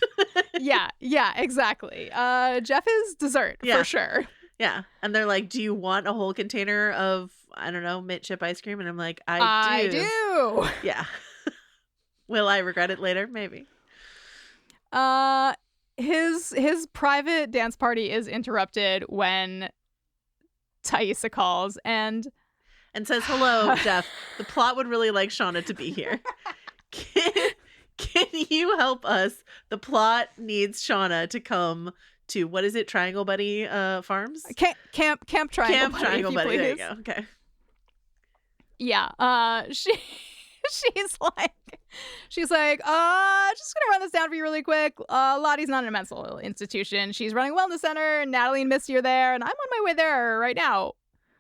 Yeah, exactly. Jeff is dessert Yeah. for sure. Yeah. And they're like, do you want a whole container of, I don't know, mint chip ice cream? And I'm like, I do. Yeah. Will I regret it later? Maybe. His private dance party is interrupted when Taissa calls and says, hello, Jeff. The plot would really like Shauna to be here. Can you help us? The plot needs Shauna to come to, what is it, Triangle Buddy Farms? Camp Triangle Buddy, Triangle if you Buddy. There you please. go. Okay. Yeah. She's like, just gonna run this down for you really quick. Lottie's not in a mental institution. She's running a wellness center. Natalie and Misty are there, and I'm on my way there right now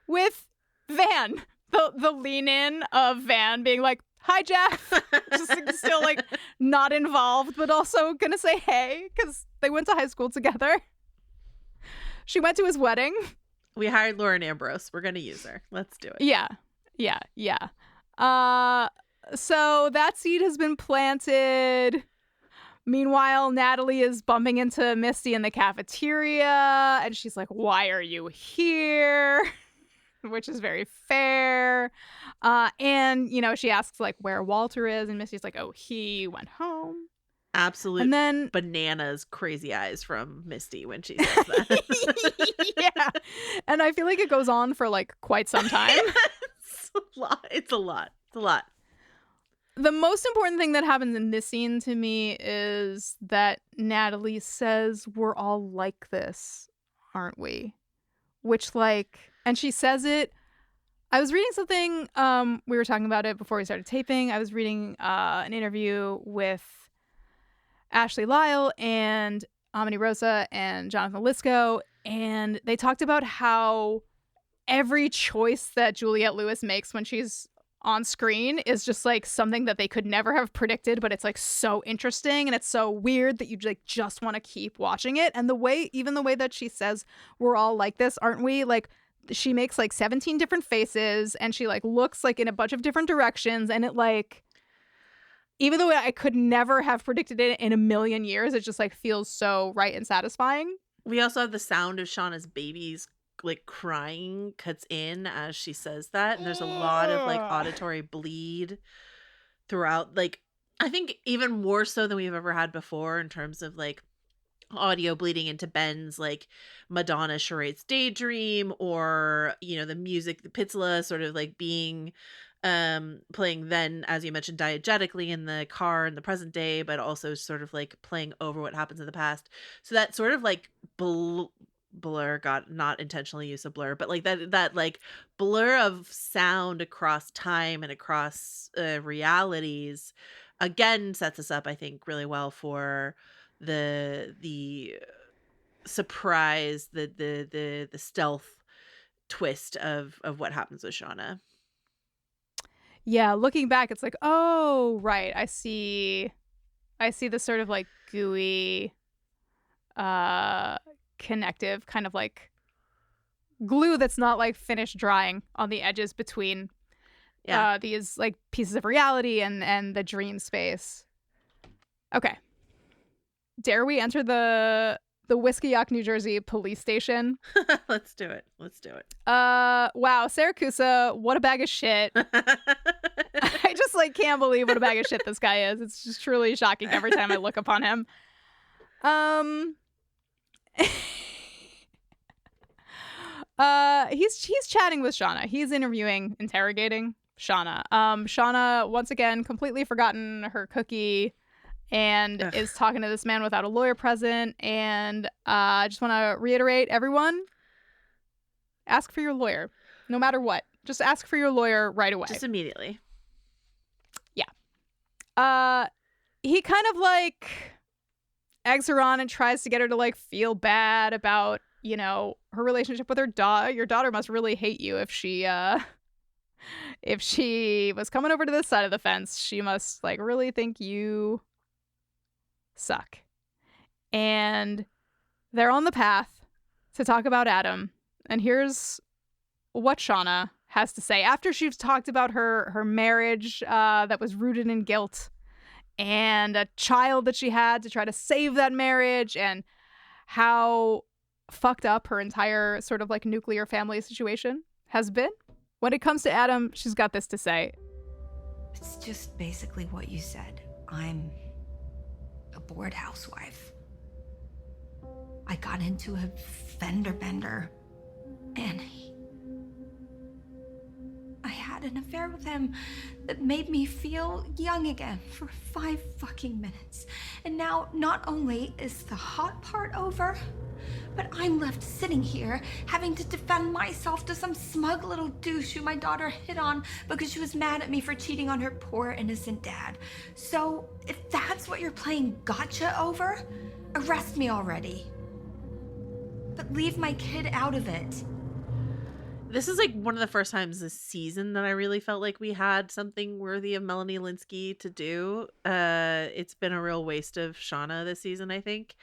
with Van. The lean in of Van being like, hi, Jeff. Just like, still like not involved, but also gonna say hey, because they went to high school together. She went to his wedding. We hired Lauren Ambrose. We're gonna use her. Let's do it. Yeah. So that seed has been planted. Meanwhile, Natalie is bumping into Misty in the cafeteria, and she's like, why are you here? Which is very fair. And, she asks, like, where Walter is, and Misty's like, oh, he went home. Absolute And then bananas crazy eyes from Misty when she says that. yeah. And I feel like it goes on for, like, quite some time. It's a lot. The most important thing that happens in this scene to me is that Natalie says, we're all like this, aren't we? Which, like, and she says it. I was reading something, we were talking about it before we started taping. I was reading an interview with Ashley Lyle and Amity Rosa and Jonathan Lisco, and they talked about how every choice that Juliette Lewis makes when she's on screen is just like something that they could never have predicted, but it's like so interesting and it's so weird that you like just want to keep watching it. And the way that she says we're all like this, aren't we? Like she makes like 17 different faces and she like looks like in a bunch of different directions, and it like, even though I could never have predicted it in a million years, it just like feels so right and satisfying. We also have the sound of Shauna's babies like crying cuts in as she says that, and there's a lot of like auditory bleed throughout, like I think even more so than we've ever had before in terms of like audio bleeding into Ben's like Madonna charades Daydream, or the music, the Pizzla sort of like being playing then, as you mentioned, diegetically in the car in the present day, but also sort of like playing over what happens in the past. So that sort of like blur, got not intentionally use of blur, but like that like blur of sound across time and across realities again sets us up, I think, really well for the surprise, the stealth twist of what happens with Shauna. Yeah, looking back, it's like, oh, right. I see the sort of like gooey connective kind of like glue that's not like finished drying on the edges between these like pieces of reality and the dream space. Okay. Dare we enter the Wisconsin, New Jersey police station? Let's do it. Wow, Saracusa, what a bag of shit. I just like can't believe what a bag of shit this guy is. It's just truly shocking every time I look upon him. He's chatting with Shauna. He's interrogating Shauna. Shauna, once again, completely forgotten her cookie and is talking to this man without a lawyer present. And I just want to reiterate, everyone, ask for your lawyer, no matter what. Just ask for your lawyer right away. Just immediately. Yeah. He kind of like eggs her on and tries to get her to like feel bad about, her relationship with her daughter. Your daughter must really hate you if she was coming over to this side of the fence. She must like really think you suck. And they're on the path to talk about Adam. And here's what Shauna has to say after she's talked about her marriage that was rooted in guilt and a child that she had to try to save that marriage and how fucked up her entire sort of like nuclear family situation has been. When it comes to Adam, she's got this to say. It's just basically what you said. I'm a bored housewife. I got into a fender bender and I had an affair with him that made me feel young again for 5 fucking minutes. And now not only is the hot part over, but I'm left sitting here having to defend myself to some smug little douche who my daughter hit on because she was mad at me for cheating on her poor innocent dad. So if that's what you're playing gotcha over, arrest me already. But leave my kid out of it. This is like one of the first times this season that I really felt like we had something worthy of Melanie Lynskey to do. It's been a real waste of Shauna this season, I think.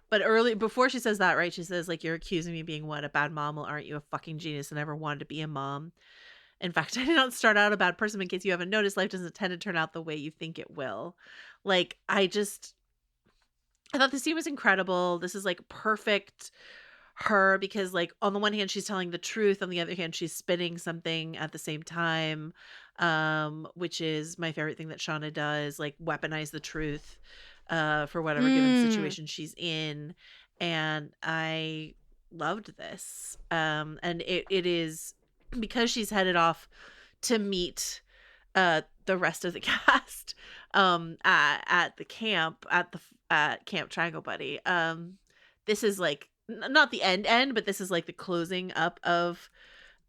But before she says that, right, she says, like, you're accusing me of being what, a bad mom? Well, aren't you a fucking genius and never wanted to be a mom? In fact, I did not start out a bad person. In case you haven't noticed, life doesn't tend to turn out the way you think it will. Like, I thought the scene was incredible. This is like perfect her because, like, on the one hand she's telling the truth, on the other hand she's spinning something at the same time, which is my favorite thing that Shauna does, like weaponize the truth for whatever given situation she's in. And I loved this, and it is because she's headed off to meet the rest of the cast at the camp at Camp Triangle Buddy. This is like not the end, but this is like the closing up of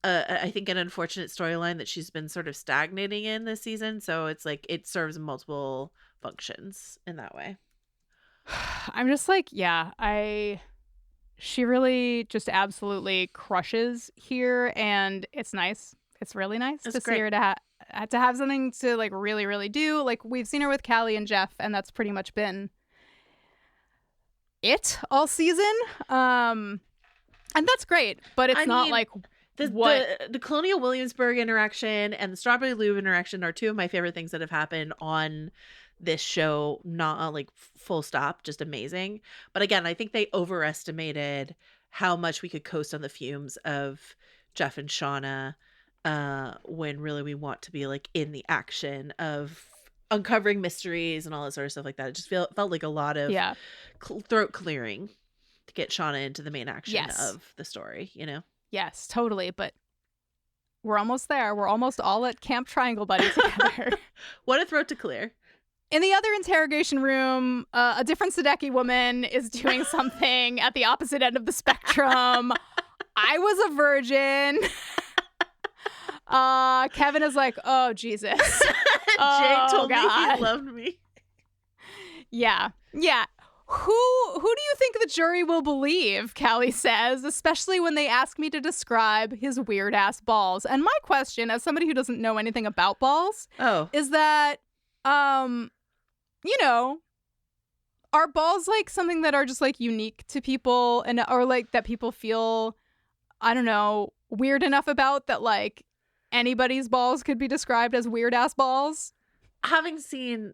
I think an unfortunate storyline that she's been sort of stagnating in this season. So it's like it serves multiple functions in that way. I'm just like, she really just absolutely crushes here, and it's nice. It's really nice It's to great. see her to have something to like really, really do. Like we've seen her with Callie and Jeff, and that's pretty much been it all season. And that's great, but it's not like the Colonial Williamsburg interaction and the Strawberry Lube interaction are two of my favorite things that have happened on this show. Not like full stop, just amazing. But again, I think they overestimated how much we could coast on the fumes of Jeff and Shauna when really we want to be like in the action of uncovering mysteries and all that sort of stuff like that. It just felt like a lot of throat clearing to get Shauna into the main action of the story, you know? Yes, totally. But we're almost there. We're almost all at Camp Triangle Buddy together. What a throat to clear. In the other interrogation room, a different Sadecki woman is doing something at the opposite end of the spectrum. I was a virgin. Kevin is like, oh, Jesus. Jake told me he loved me. Yeah. Who do you think the jury will believe, Callie says, especially when they ask me to describe his weird-ass balls? And my question, as somebody who doesn't know anything about balls, is that, you know, are balls like something that are just like unique to people and or like that people feel, I don't know, weird enough about that like anybody's balls could be described as weird-ass balls? Having seen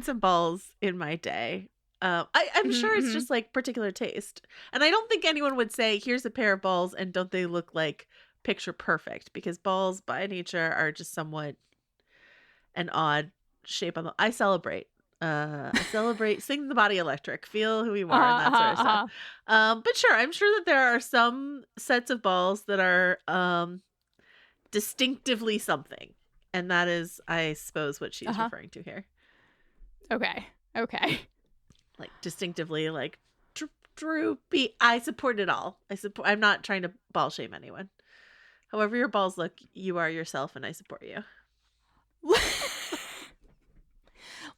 some balls in my day, I'm sure it's just like particular taste. And I don't think anyone would say, here's a pair of balls and don't they look like picture perfect, because balls by nature are just somewhat an odd shape on the I celebrate sing the body electric, feel who you are, and that sort of stuff. But sure, I'm sure that there are some sets of balls that are distinctively something, and that is, I suppose, what she's referring to here. Okay. Like distinctively like droopy. I support it all. I'm not trying to ball shame anyone. However your balls look, you are yourself, and I support you.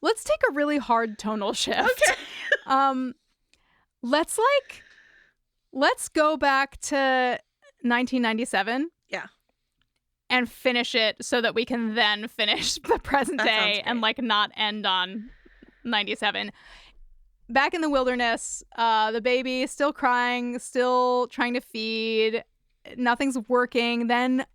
Let's take a really hard tonal shift. Okay. Let's go back to 1997. Yeah. And finish it so that we can then finish the present day and like not end on 97. back in the wilderness, the baby is still crying, still trying to feed. Nothing's working. Then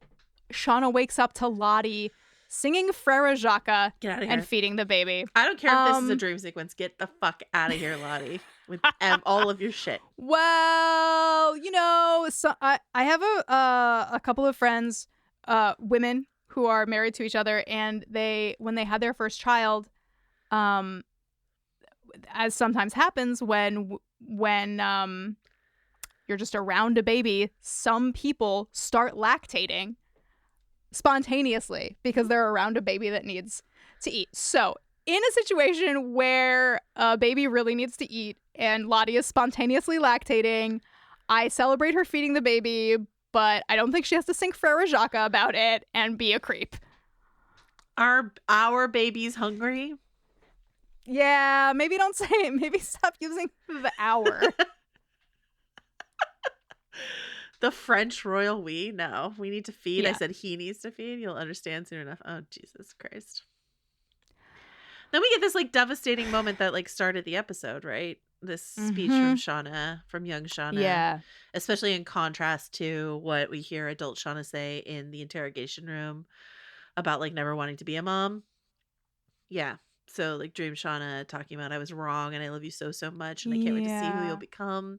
Shauna wakes up to Lottie singing Frere Jacques and feeding the baby. I don't care if this is a dream sequence. Get the fuck out of here, Lottie, with all of your shit. Well, so I have a couple of friends, women who are married to each other, and when they had their first child, as sometimes happens when you're just around a baby, some people start lactating spontaneously because they're around a baby that needs to eat. So in a situation where a baby really needs to eat and Lottie is spontaneously lactating, I celebrate her feeding the baby, but I don't think she has to sing Frere Jacques about it and be a creep. Are our babies hungry? Yeah, maybe don't say it. Maybe stop using the hour. The French royal we? No, we need to feed. Yeah. I said he needs to feed. You'll understand soon enough. Oh, Jesus Christ. Then we get this like devastating moment that like started the episode, right? This speech from Shauna, from young Shauna. Yeah. Especially in contrast to what we hear adult Shauna say in the interrogation room about like never wanting to be a mom. Yeah. So like Dream Shauna talking about I was wrong and I love you so, so much and I can't wait to see who you'll become.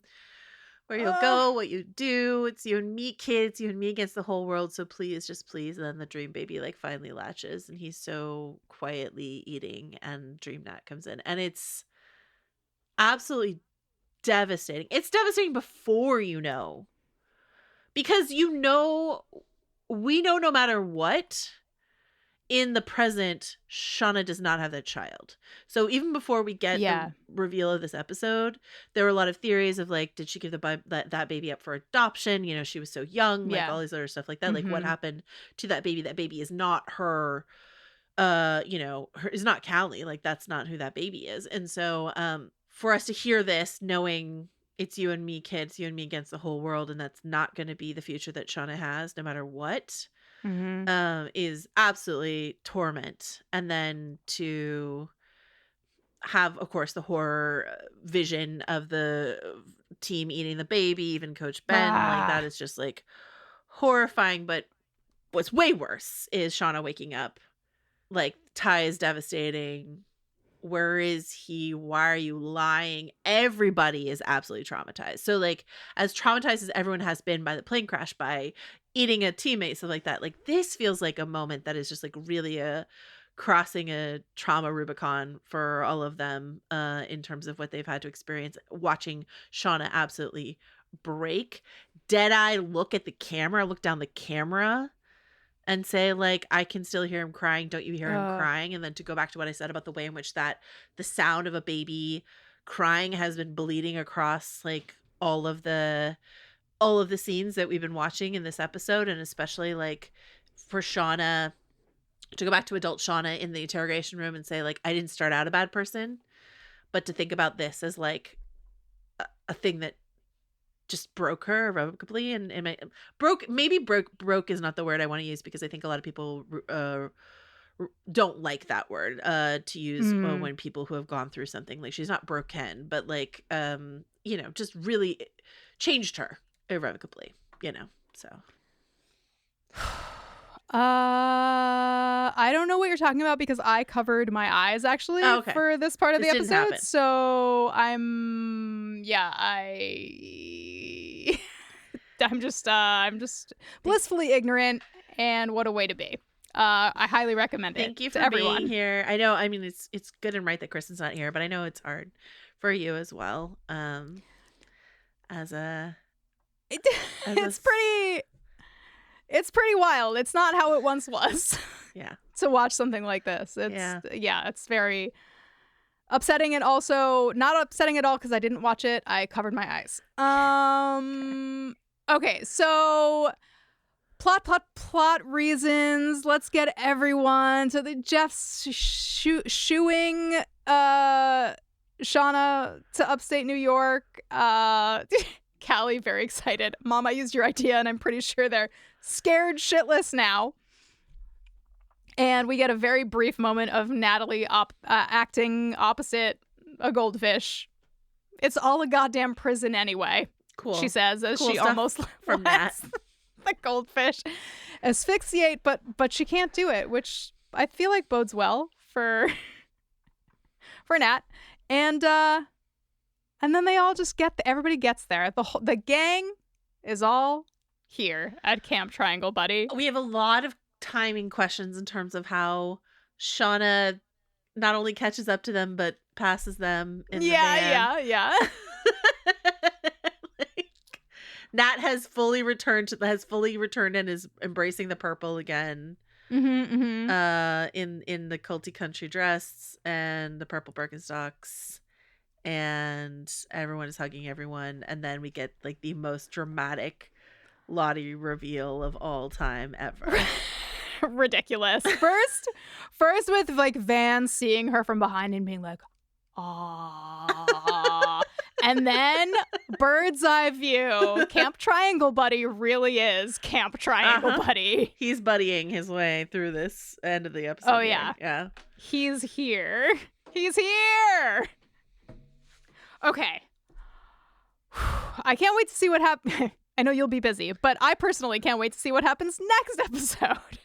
Where you'll go, what you do. It's you and me, kids. You and me against the whole world. So please, just please. And then the dream baby like finally latches and he's so quietly eating and Dream Nat comes in. And it's absolutely devastating. It's devastating before because we know no matter what, in the present, Shauna does not have that child. So even before we get the reveal of this episode, there were a lot of theories of like, did she give that baby up for adoption? She was so young, like all these other stuff like that. Like what happened to that baby? That baby is not her, is not Callie. Like that's not who that baby is. And so for us to hear this, knowing it's you and me, kids, you and me against the whole world, and that's not going to be the future that Shauna has, no matter what. Is absolutely torment. And then to have, of course, the horror vision of the team eating the baby, even Coach Ben, like that is just like horrifying. But what's way worse is Shauna waking up. Like Ty is devastating. Where is he? Why are you lying? Everybody is absolutely traumatized. So like as traumatized as everyone has been by the plane crash, by eating a teammate, stuff like that, like this feels like a moment that is just like really crossing a trauma Rubicon for all of them in terms of what they've had to experience. Watching Shauna absolutely break, dead-eye look at the camera, look down the camera and say like, I can still hear him crying. Don't you hear him crying? And then to go back to what I said about the way in which that the sound of a baby crying has been bleeding across like all of the scenes that we've been watching in this episode. And especially like for Shauna to go back to adult Shauna in the interrogation room and say like, I didn't start out a bad person, but to think about this as like a thing that just broke her irrevocably and broke is not the word I want to use because I think a lot of people don't like that word to use when people who have gone through something. Like she's not broken, but like just really changed her irrevocably, so I don't know what you're talking about because I covered my eyes actually for this part of the episode. So I'm just blissfully ignorant, and what a way to be. I highly recommend it. Thank you for everyone being here. I know, I mean it's good and right that Kristin's not here, but I know it's hard for you as well. It's pretty wild. It's not how it once was. Yeah. To watch something like this. It's very upsetting, and also not upsetting at all because I didn't watch it. I covered my eyes. Okay, so plot reasons. Let's get everyone to the Jeff's shooing Shauna to upstate New York. Callie very excited. Mom, I used your idea, and I'm pretty sure they're scared shitless now. And we get a very brief moment of Natalie acting opposite a goldfish It's all a goddamn prison anyway. Cool. She says as Cool she stuff almost from lets the goldfish asphyxiate, but she can't do it, which I feel like bodes well for Nat. And then they all just everybody gets there. The gang is all here at Camp Triangle Buddy. We have a lot of timing questions in terms of how Shauna not only catches up to them but passes them in the van. Yeah. Nat has fully returned and is embracing the purple again. In the culty country dress and the purple Birkenstocks, and everyone is hugging everyone, and then we get like the most dramatic Lottie reveal of all time ever. Ridiculous. First with like Van seeing her from behind and being like, "Aww." And then bird's eye view. Camp Triangle Buddy really is Camp Triangle Buddy. He's buddying his way through this end of the episode. Oh, yeah. Yeah. He's here. He's here. Okay. I can't wait to see what happens. I know you'll be busy, but I personally can't wait to see what happens next episode.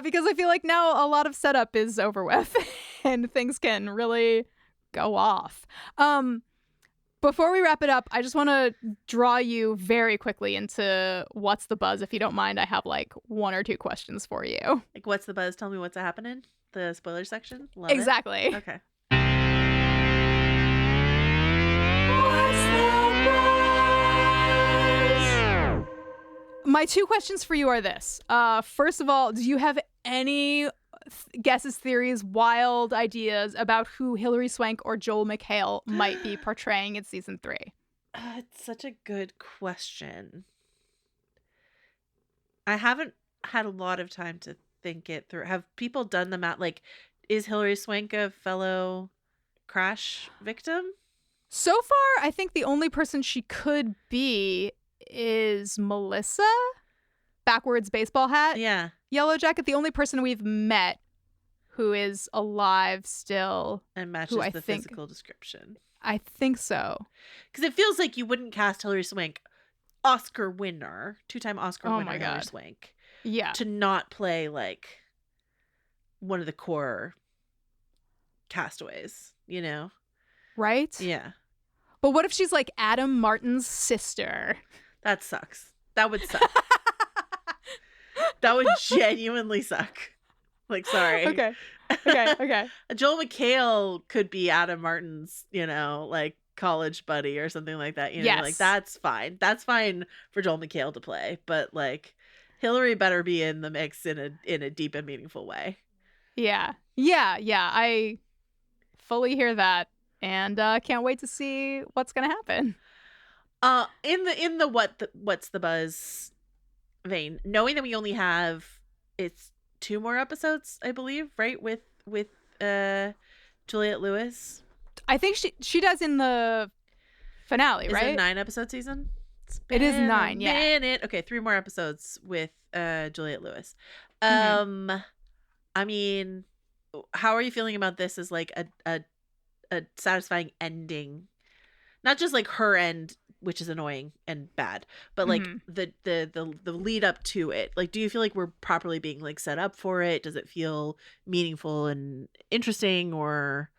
Because I feel like now a lot of setup is over with and things can really go off. Before we wrap it up, I just want to draw you very quickly into what's the buzz. If you don't mind, I have like 1 or 2 questions for you. Like, what's the buzz? Tell me what's happening. The spoiler section. Love exactly. It. Okay. My 2 questions for you are this. First of all, do you have any guesses, theories, wild ideas about who Hilary Swank or Joel McHale might be portraying in season 3? It's such a good question. I haven't had a lot of time to think it through. Have people done the math? Like, is Hilary Swank a fellow crash victim? So far, I think the only person she could be is Melissa, backwards baseball hat. Yeah. Yellowjacket, the only person we've met who is alive still. And matches the physical description. I think so. Because it feels like you wouldn't cast Hilary Swank, Oscar winner, 2-time Oscar winner Hilary Swank. Yeah. To not play like one of the core castaways, you know? Right? Yeah. But what if she's like Adam Martin's sister? That sucks. That would suck. That would genuinely suck. Like, sorry. Okay. Joel McHale could be Adam Martin's, you know, like college buddy or something like that. You know, yes. Like that's fine. That's fine for Joel McHale to play. But like Hillary better be in the mix in a deep and meaningful way. Yeah. I fully hear that. And can't wait to see what's gonna happen. In the what's the buzz vein, knowing that we only have 2 more episodes, I believe, right? With Juliette Lewis. I think she does in the finale, right? Is it a 9-episode season? It is 9, yeah. Minute. Okay, 3 more episodes with Juliette Lewis. Mm-hmm. I mean, how are you feeling about this as like a satisfying ending? Not just like her end, which is annoying and bad, but like the lead up to it. Like, do you feel like we're properly being like set up for it? Does it feel meaningful and interesting, or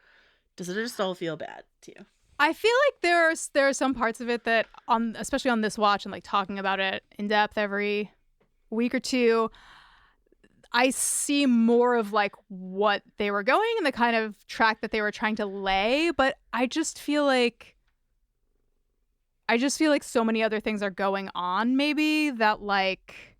does it just all feel bad to you? I feel like there are some parts of it that especially on this watch and like talking about it in depth every week or 2, I see more of like what they were going and the kind of track that they were trying to lay, but I just feel like so many other things are going on, maybe, that like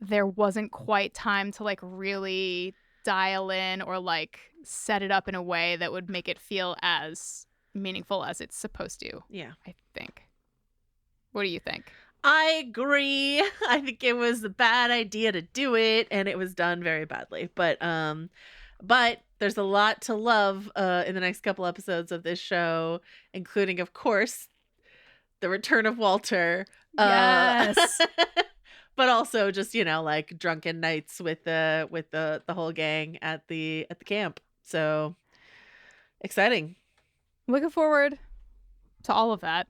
there wasn't quite time to like really dial in or like set it up in a way that would make it feel as meaningful as it's supposed to. Yeah. I think. What do you think? I agree. I think it was a bad idea to do it, and it was done very badly. But there's a lot to love in the next couple episodes of this show, including, of course, the return of Walter. Yes. But also just, you know, like drunken nights with the whole gang at the camp. So exciting. Looking forward to all of that.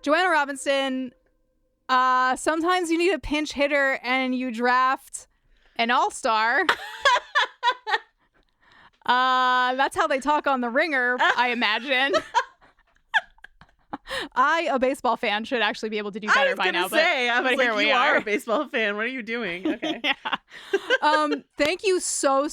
Joanna Robinson, sometimes you need a pinch hitter and you draft an all-star. That's how they talk on The Ringer, I imagine. A baseball fan, should actually be able to do better by now. But here we are a baseball fan. What are you doing? Okay. Yeah. Thank you so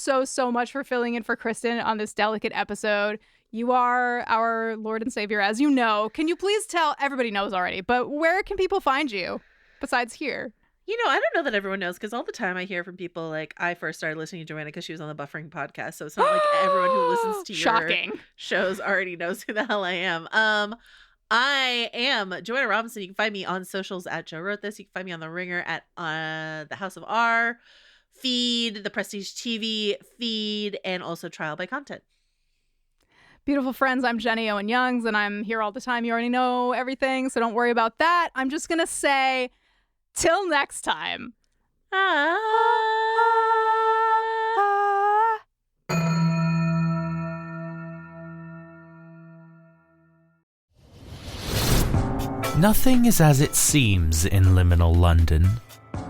much for filling in for Kristin on this delicate episode. You are our Lord and Savior, as you know. Can you please tell, everybody knows already, but where can people find you besides here? You know, I don't know that everyone knows, because all the time I hear from people like, I first started listening to Joanna because she was on the Buffering podcast. So it's not like everyone who listens to your shows already knows who the hell I am. I am Joanna Robinson. You can find me on socials at Joe Wrote This. You can find me on The Ringer at the House of R feed, the Prestige TV feed, and also Trial by Content. Beautiful friends, I'm Jenny Owen Youngs, and I'm here all the time. You already know everything, so don't worry about that. I'm just going to say, till next time. Nothing is as it seems in liminal London.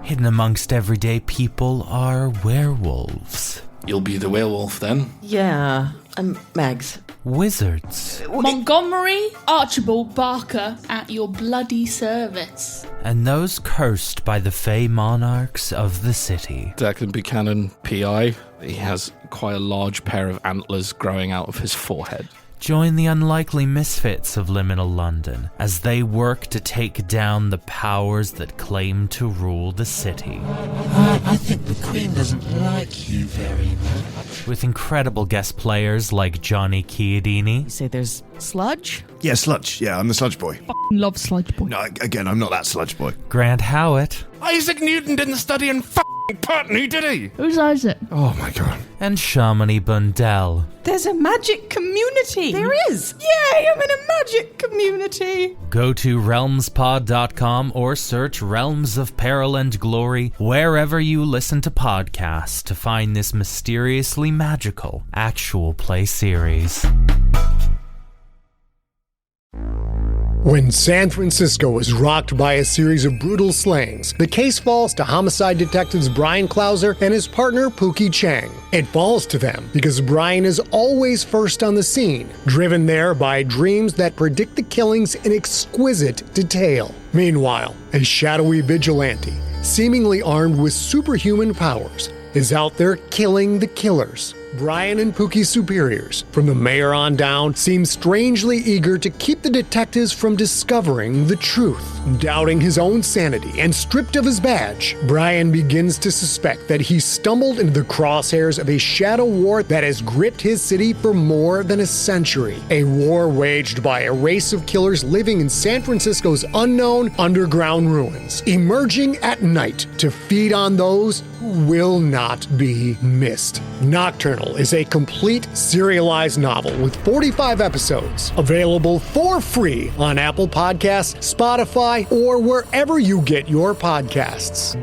Hidden amongst everyday people are werewolves. You'll be the werewolf then? Yeah, I'm Mags. Wizards. Montgomery Archibald Barker at your bloody service. And those cursed by the Fey monarchs of the city. Declan Buchanan, PI. He has quite a large pair of antlers growing out of his forehead. Join the unlikely misfits of liminal London as they work to take down the powers that claim to rule the city. I think the Queen doesn't like you very much. With incredible guest players like Johnny Chiodini. You say there's Sludge? Yeah, Sludge. Yeah, I'm the Sludge Boy. Love Sludge Boy. No, again, I'm not that Sludge Boy. Grant Howitt. Isaac Newton didn't study in Putney, did he? Who's Isaac? Oh my god. And Shamini Bundell. There's a magic community. There is. Yay, I'm in a magic community. Go to realmspod.com or search Realms of Peril and Glory wherever you listen to podcasts to find this mysteriously magical actual play series. When San Francisco is rocked by a series of brutal slayings, the case falls to homicide detectives Brian Clauser and his partner Pookie Chang. It falls to them because Brian is always first on the scene, driven there by dreams that predict the killings in exquisite detail. Meanwhile, a shadowy vigilante, seemingly armed with superhuman powers, is out there killing the killers. Brian and Pookie's superiors, from the mayor on down, seem strangely eager to keep the detectives from discovering the truth. Doubting his own sanity and stripped of his badge, Brian begins to suspect that he stumbled into the crosshairs of a shadow war that has gripped his city for more than a century. A war waged by a race of killers living in San Francisco's unknown underground ruins, emerging at night to feed on those who will not be missed. Nocturnal is a complete serialized novel with 45 episodes, available for free on Apple Podcasts, Spotify, or wherever you get your podcasts.